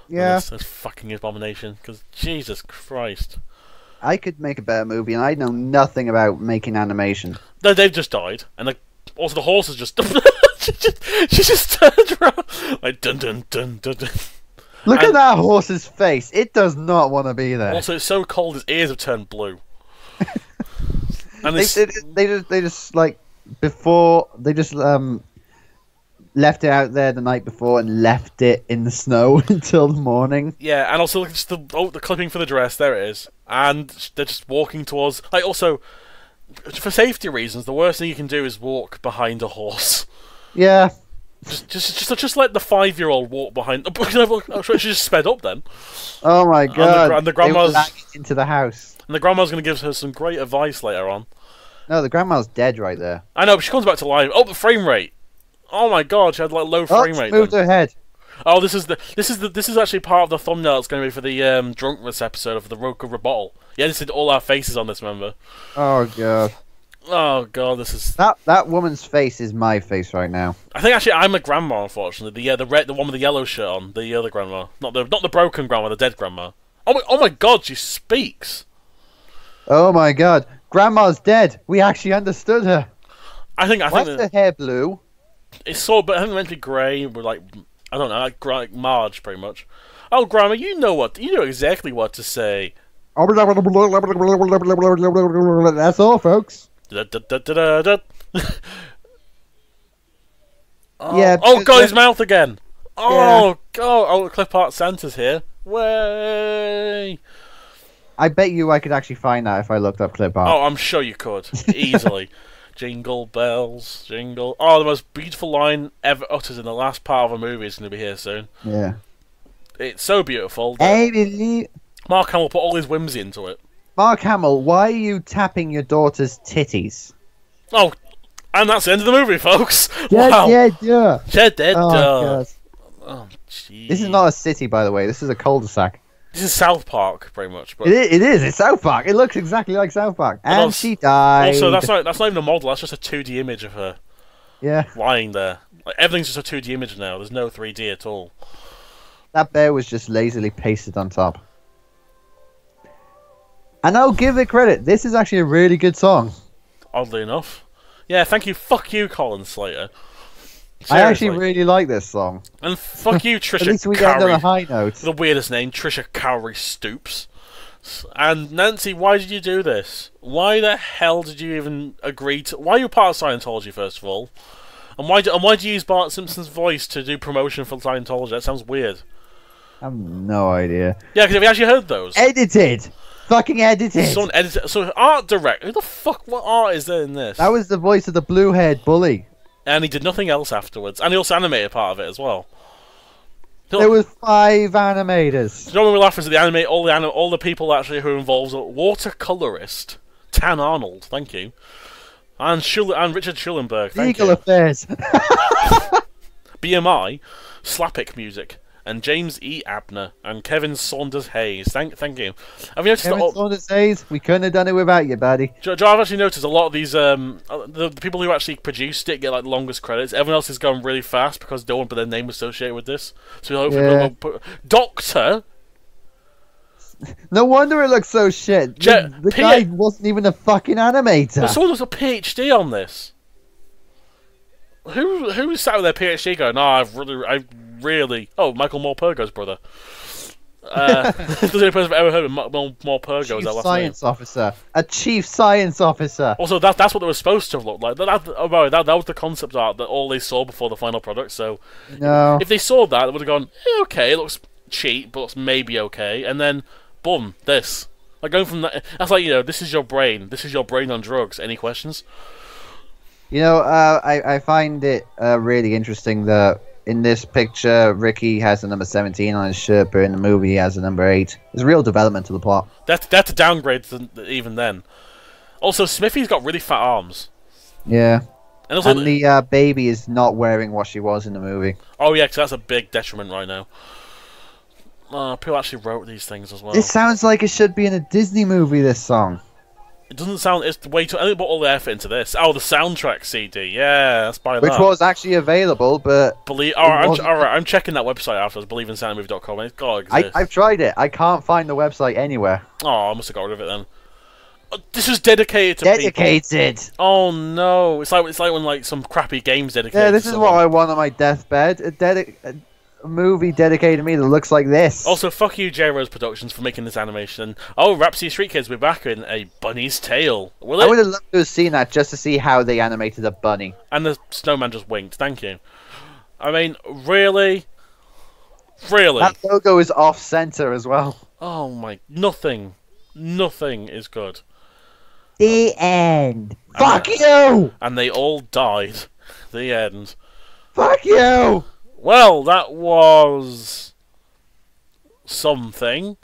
Yeah. That's fucking abomination, because Jesus Christ. I could make a better movie, and I know nothing about making animation. No, they've just died, and also the horse is just... she just turned around, like, dun dun dun dun dun. Look at that horse's face. It does not want to be there. Also, it's so cold, his ears have turned blue. And they just like, before, they just left it out there the night before and left it in the snow until the morning. Yeah, and also just the clipping for the dress. There it is, and they're just walking towards. Like, also, for safety reasons, the worst thing you can do is walk behind a horse. Yeah. Just let the 5-year-old walk behind. She just sped up then. Oh my god! And the grandma's into the house. And the grandma's going to give her some great advice later on. No, the grandma's dead right there. I know, but she comes back to life. Oh, the frame rate. Oh my god, she had like low frame rate. Moved her head. Oh, this is actually part of the thumbnail. It's going to be for the Drunkmas episode of the Roku Rebuttal. Yeah, this is all our faces on this. Remember? Oh god. Oh god, this is that woman's face is my face right now. I think actually I'm a grandma, unfortunately. The one with the yellow shirt on, the other grandma, not the broken grandma, the dead grandma. Oh my god, she speaks. Oh my god, grandma's dead. We actually understood her. I think why's her hair blue? It's but I think it's meant to be grey. We're like, I don't know, like Marge, pretty much. Oh, grandma, you know exactly what to say. That's all, folks. Oh, yeah. Oh god, his mouth again. Oh yeah. God. Oh, clip art Santa's here. Way. I bet you I could actually find that if I looked up clip art. Oh, I'm sure you could easily. Jingle bells, jingle. Oh, the most beautiful line ever uttered in the last part of a movie is going to be here soon. Yeah. It's so beautiful. Mark Hamill put all his whimsy into it. Mark Hamill, why are you tapping your daughter's titties? Oh, and that's the end of the movie, folks. Wow. Dead. Oh, jeez. This is not a city, by the way. This is a cul-de-sac. This is South Park, pretty much. But it is. It's South Park. It looks exactly like South Park. And she died. Also, that's not even a model. That's just a 2D image of her. Yeah. Lying there. Like, everything's just a 2D image now. There's no 3D at all. That bear was just lazily pasted on top. And I'll give it credit. This is actually a really good song. Oddly enough. Yeah, thank you. Fuck you, Colin Slater. Seriously. I actually really like this song. And fuck you, Trisha At least we Cowrie. end on a high note. The weirdest name, Trisha Cowrie Stoops. And Nancy, why did you do this? Why the hell did you even agree to... Why are you part of Scientology, first of all? And why do you use Bart Simpson's voice to do promotion for Scientology? That sounds weird. I have no idea. Yeah, because have you actually heard those? Edited! Fucking edited! Someone edited... So, art direct. Who the fuck... What art is there in this? That was the voice of the blue-haired bully. And he did nothing else afterwards. And he also animated part of it as well. There was 5 animators. Do you know when we laugh at all the people actually who are involved? Watercolorist Tan Arnold, thank you, and Richard Schulenberg, thank Legal you. Affairs. BMI, Slappick Music, and James E. Abner and Kevin Saunders Hayes. Thank you. Have you noticed Kevin Saunders Hayes? We couldn't have done it without you, buddy. I've actually noticed a lot of these the people who actually produced it get like the longest credits. Everyone else is going really fast because they don't want their name associated with this. So hopefully, Doctor. No wonder it looks so shit. The guy wasn't even a fucking animator. But someone was a PhD on this. Who sat with their PhD going, I really... Oh, Michael Morpurgo's brother. The only person I've ever heard of Morpurgo is that last science name. officer. A chief science officer. Also, that's what they were supposed to have looked like. That was the concept art that all they saw before the final product, so... No. If they saw that, they would have gone, okay, it looks cheap, but maybe okay. And then, boom, this. Like, going from that... That's like, this is your brain. This is your brain on drugs. Any questions? I find it really interesting that in this picture, Ricky has the number 17 on his shirt, but in the movie he has the number 8. There's a real development to the plot. That's a downgrade even then. Also, Smithy's got really fat arms. Yeah. And also, the baby is not wearing what she was in the movie. Oh yeah, because that's a big detriment right now. People actually wrote these things as well. It sounds like it should be in a Disney movie, this song. It doesn't sound... It's way too... I didn't put all the effort into this. Oh, the soundtrack CD. Yeah, let's buy that. Which was actually available, but... Alright, I'm checking that website afterwards, believeinsoundmovie.com. It's got to exist. I've tried it. I can't find the website anywhere. Oh, I must have got rid of it then. This is dedicated to Dedicated! People. Oh no. It's like when some crappy game's dedicated Yeah, this is what I want on my deathbed. A movie dedicated to me that looks like this. Also, fuck you, J-Rose Productions, for making this animation. Oh, Rapsittie Street Kids, we're back in A Bunny's Tale. I would have loved to have seen that just to see how they animated a bunny. And the snowman just winked, thank you. I mean, really? Really? That logo is off-center as well. Oh my... Nothing is good. The end. Fuck you! And they all died. The end. Fuck you! Well, that was... something.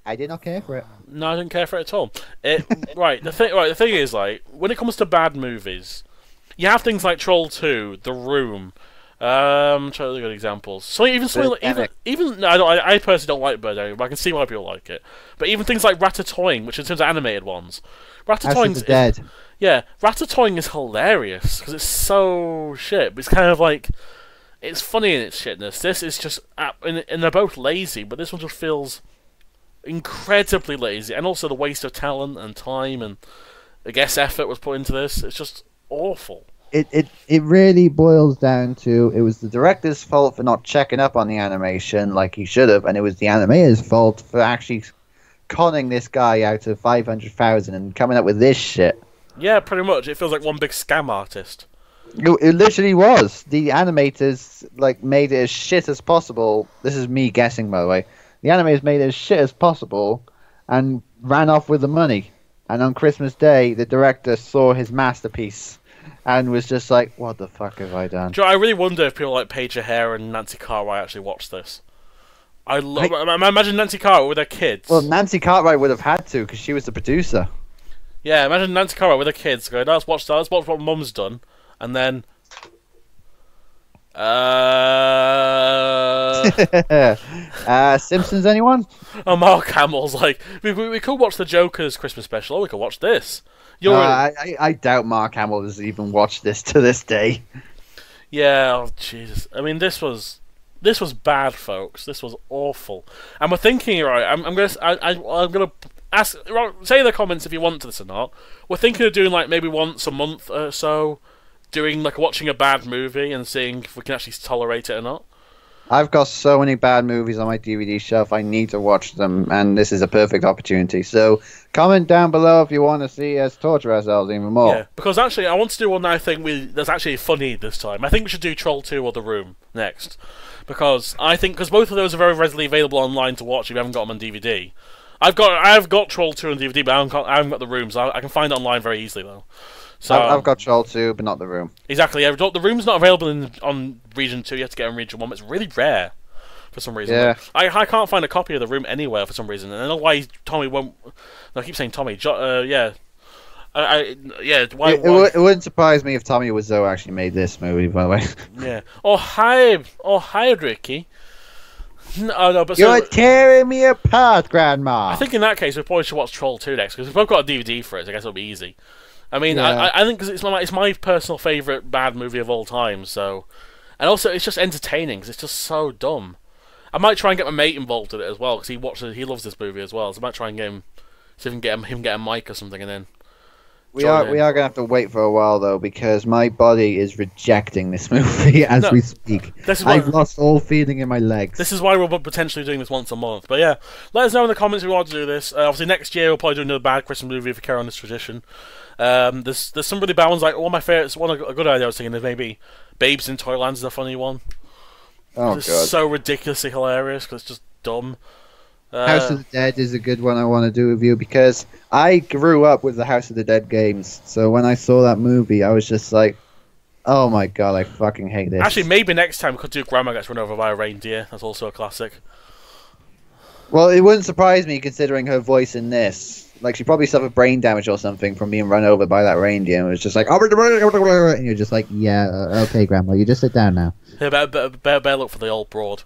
I did not care for it. No, I didn't care for it at all. The thing is, like, when it comes to bad movies, you have things like Troll 2, The Room. Try to look at examples. So even something like, even no, I personally don't like Birdemic, but I can see why people like it. But even things like Ratatouille, which in terms of animated ones, Ratatouille dead. Yeah, Ratatouille is hilarious because it's so shit. But it's kind of like it's funny in its shitness. This is just, and they're both lazy, but this one just feels incredibly lazy, and also the waste of talent and time and I guess effort was put into this. It's just awful. It really boils down to it was the director's fault for not checking up on the animation like he should have, and it was the animator's fault for actually conning this guy out of 500,000 and coming up with this shit. Yeah, pretty much. It feels like one big scam artist. It literally was. The animators made it as shit as possible. This is me guessing, by the way. The animators made it as shit as possible and ran off with the money. And on Christmas Day, the director saw his masterpiece and was just like, what the fuck have I done? I really wonder if people like Paige O'Hare and Nancy Cartwright actually watched this. I imagine Nancy Cartwright with her kids. Well, Nancy Cartwright would have had to because she was the producer. Yeah, imagine Nancy Cartwright with her kids going, let's watch that, let's watch what Mum's done. And then... Simpsons, anyone? Oh, Mark Hamill's like, we could watch the Joker's Christmas special, or we could watch this. I doubt Mark Hamill has even watched this to this day. Yeah, oh Jesus. I mean, this was bad, folks. This was awful. And we're thinking, right? I'm gonna ask. Say in the comments if you want this or not. We're thinking of doing like maybe once a month or so, doing like watching a bad movie and seeing if we can actually tolerate it or not. I've got so many bad movies on my DVD shelf. I need to watch them, and this is a perfect opportunity. So comment down below if you want to see us torture ourselves even more. Yeah, because actually I want to do one that I think that's actually funny this time. I think we should do Troll 2 or The Room next. Because both of those are very readily available online to watch if you haven't got them on DVD. I've got Troll 2 on DVD, but I haven't got The Room, so I can find it online very easily though. So I've got Troll 2, but not The Room. Exactly, yeah. The Room's not available on Region 2, you have to get it on Region 1, but it's really rare for some reason. Yeah. I can't find a copy of The Room anywhere for some reason, and I don't know why Tommy won't... No, I keep saying Tommy. Yeah. Why? It wouldn't surprise me if Tommy Wiseau actually made this movie, by the way. Yeah. Oh, hi, Ricky. No, but you're tearing me apart, Grandma. I think in that case we probably should watch Troll 2 next, because if we've got a DVD for it, I guess it'll be easy. I mean, yeah. I think because it's my personal favourite bad movie of all time, so... And also, it's just entertaining, because it's just so dumb. I might try and get my mate involved in it as well, because he loves this movie as well, so I might try and get him... See if we can get a mic or something, and then... We are going to have to wait for a while, though, because my body is rejecting this movie as we speak. I've lost all feeling in my legs. This is why we're potentially doing this once a month. But yeah, let us know in the comments if you want to do this. Obviously, next year we'll probably do another bad Christmas movie if we carry on this tradition. There's some really bad ones, like one of my favourites, a good idea I was thinking is maybe Babes in Toyland is a funny one. Oh, it's God. So ridiculously hilarious because it's just dumb. House of the Dead is a good one I want to do with you because I grew up with the House of the Dead games. So when I saw that movie, I was just like, oh my God, I fucking hate this. Actually, maybe next time we could do Grandma Gets Run Over by a Reindeer. That's also a classic. Well, it wouldn't surprise me considering her voice in this. Like, she probably suffered brain damage or something from being run over by that reindeer. And it was just like, and you're just like, yeah, okay, Grandma, you just sit down now. Yeah, better look for the old broad.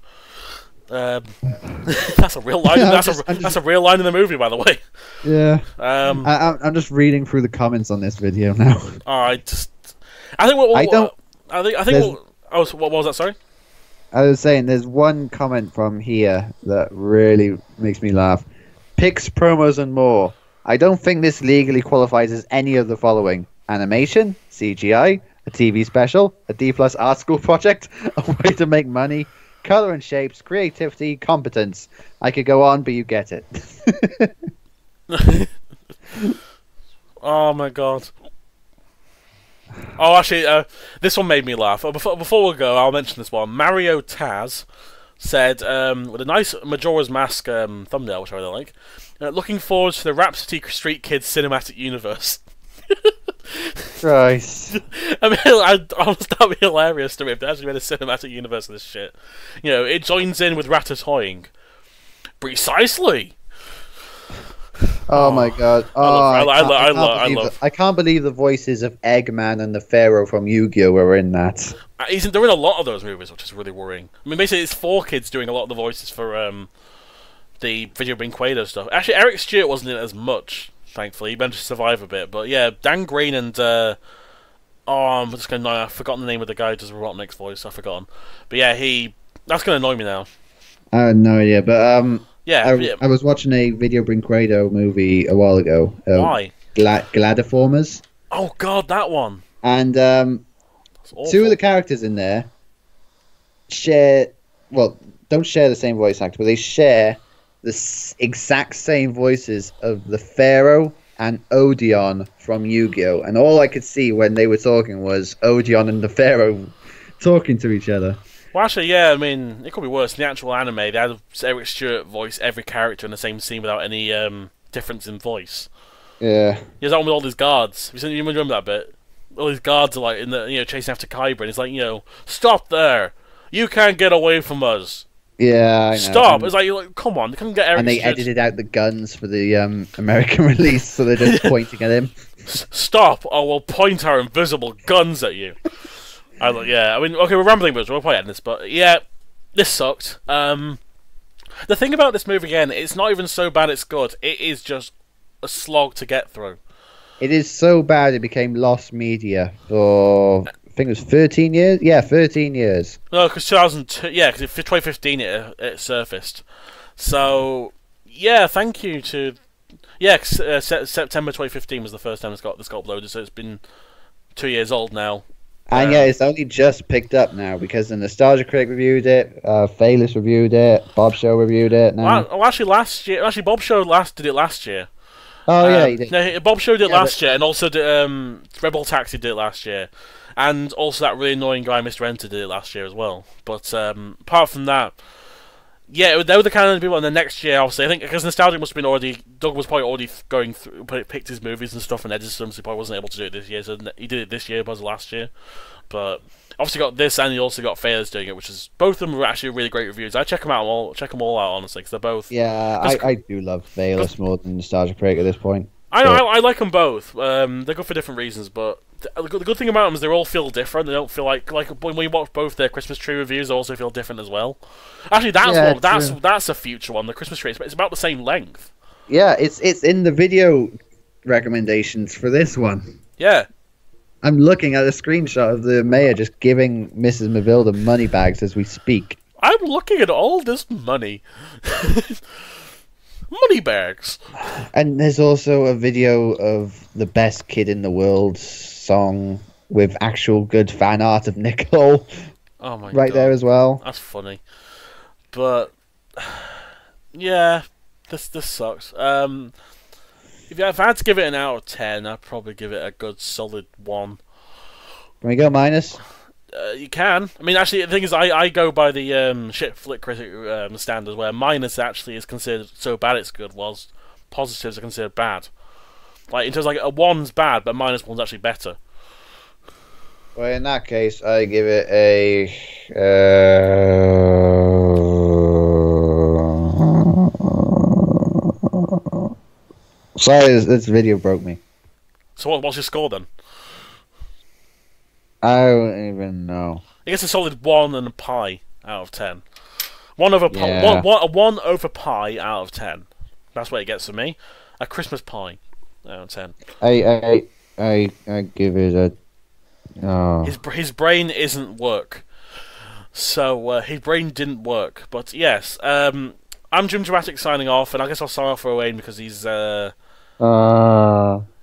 That's a real line. That's a real line in the movie, by the way. Yeah. I'm just reading through the comments on this video now. I think what was that? Sorry. I was saying there's one comment from here that really makes me laugh. Pics, promos, and more. I don't think this legally qualifies as any of the following: animation, CGI, a TV special, a D+ art school project, a way to make money. Color and shapes, creativity, competence. I could go on, but you get it. Oh my God. Oh, actually, this one made me laugh. Before we go, I'll mention this one. Mario Taz said, with a nice Majora's Mask thumbnail, which I really like, looking forward to the Rapsittie Street Kids cinematic universe. Christ. I mean, that'd be hilarious to me if they actually made a cinematic universe of this shit. You know, it joins in with Ratatouille. Precisely. Oh my god! I can't believe the voices of Eggman and the Pharaoh from Yu-Gi-Oh were in that. They're in a lot of those movies, which is really worrying. I mean, basically, it's 4Kids doing a lot of the voices for the Video Brinquedo stuff. Actually, Eric Stewart wasn't in it as much, thankfully. He managed to survive a bit. But yeah, Dan Green and I'm just gonna I've forgotten the name of the guy who does Robotnik's voice. I've forgotten. But yeah, that's gonna annoy me now. I had no idea, but yeah, I was watching a Video Brinquedo movie a while ago. Why? Gladiformers. Oh god, that one. And two of the characters in there don't share the same voice actor, but they share the exact same voices of the Pharaoh and Odeon from Yu-Gi-Oh! And all I could see when they were talking was Odeon and the Pharaoh talking to each other. Well, actually, yeah, I mean, it could be worse. In the actual anime, they had Eric Stewart voice every character in the same scene without any difference in voice. Yeah. He was on with all his guards. You remember that bit? All his guards are like chasing after Kyber, and he's like, stop there! You can't get away from us. Yeah, I know. Stop! It's like, come on, they couldn't get Eric. And they edited out the guns for the American release, so they're just pointing at him. Stop, or we'll point our invisible guns at you. I mean, okay, we're rambling, but we'll probably end this. But yeah, this sucked. The thing about this movie again, it's not even so bad it's good. It is just a slog to get through. It is so bad it became lost media for I think it was 13 years. Yeah, 13 years. No, because 2002. Yeah, because 2015 it surfaced. So yeah, thank you to September 2015 was the first time this got uploaded. So it's been 2 years old now. And yeah, it's only just picked up now because the Nostalgia Critic reviewed it, Phalis reviewed it, Bob Show reviewed it. Now. Well, actually, Bob Show did it last year. Oh yeah, he did. No, Bob Show did it last year, and also Rebel Taxi did it last year, and also that really annoying guy, Mr. Enter, did it last year as well. But apart from that, yeah, they were the kind of people. And the next year, obviously, I think because Nostalgic must have been Doug was probably already going through, picked his movies and stuff and edited them, so he probably wasn't able to do it this year. So he did it this year, was last year. But obviously got this, and he also got Phalis doing it, which is both of them were actually really great reviews. I check them all out honestly, because they're both. Yeah, I do love Phalis more than Nostalgia Critic at this point. I like them both. They're good for different reasons, but the good thing about them is they all feel different. They don't feel like when we watch both their Christmas tree reviews, they also feel different as well. Actually, that's a future one. The Christmas tree, it's about the same length. Yeah, it's in the video recommendations for this one. Yeah. I'm looking at a screenshot of the mayor just giving Mrs. Mavilda money bags as we speak. I'm looking at all this money. Money bags. And there's also a video of the Best Kid in the World song with actual good fan art of Nicole. Oh my god. Right there as well. That's funny. But yeah, this sucks. If I had to give it an out of 10, I'd probably give it a good solid 1. Can we go minus? You can. I mean, actually, the thing is, I go by the shit flick critic standard, where minus actually is considered so bad it's good, whilst positives are considered bad. Like, in terms of, like, a 1's bad, but minus 1's actually better. Well, in that case, I give it a... Sorry, this video broke me. So what's your score, then? I don't even know. I guess a solid 1 and a pie out of 10. 1 over pie. Yeah. 1 over pie out of 10. That's what it gets for me. A Christmas pie out of 10. I give it a... Oh. His brain isn't work. So his brain didn't work. But yes, I'm Jimjamatic signing off, and I guess I'll sign off for Owain because he's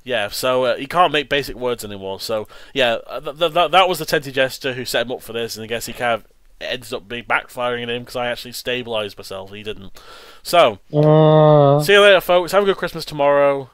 yeah, so he can't make basic words anymore. So yeah, that was the Tentijester who set him up for this, and I guess he kind of ends up being backfiring at him because I actually stabilised myself. He didn't. So see you later, folks. Have a good Christmas tomorrow.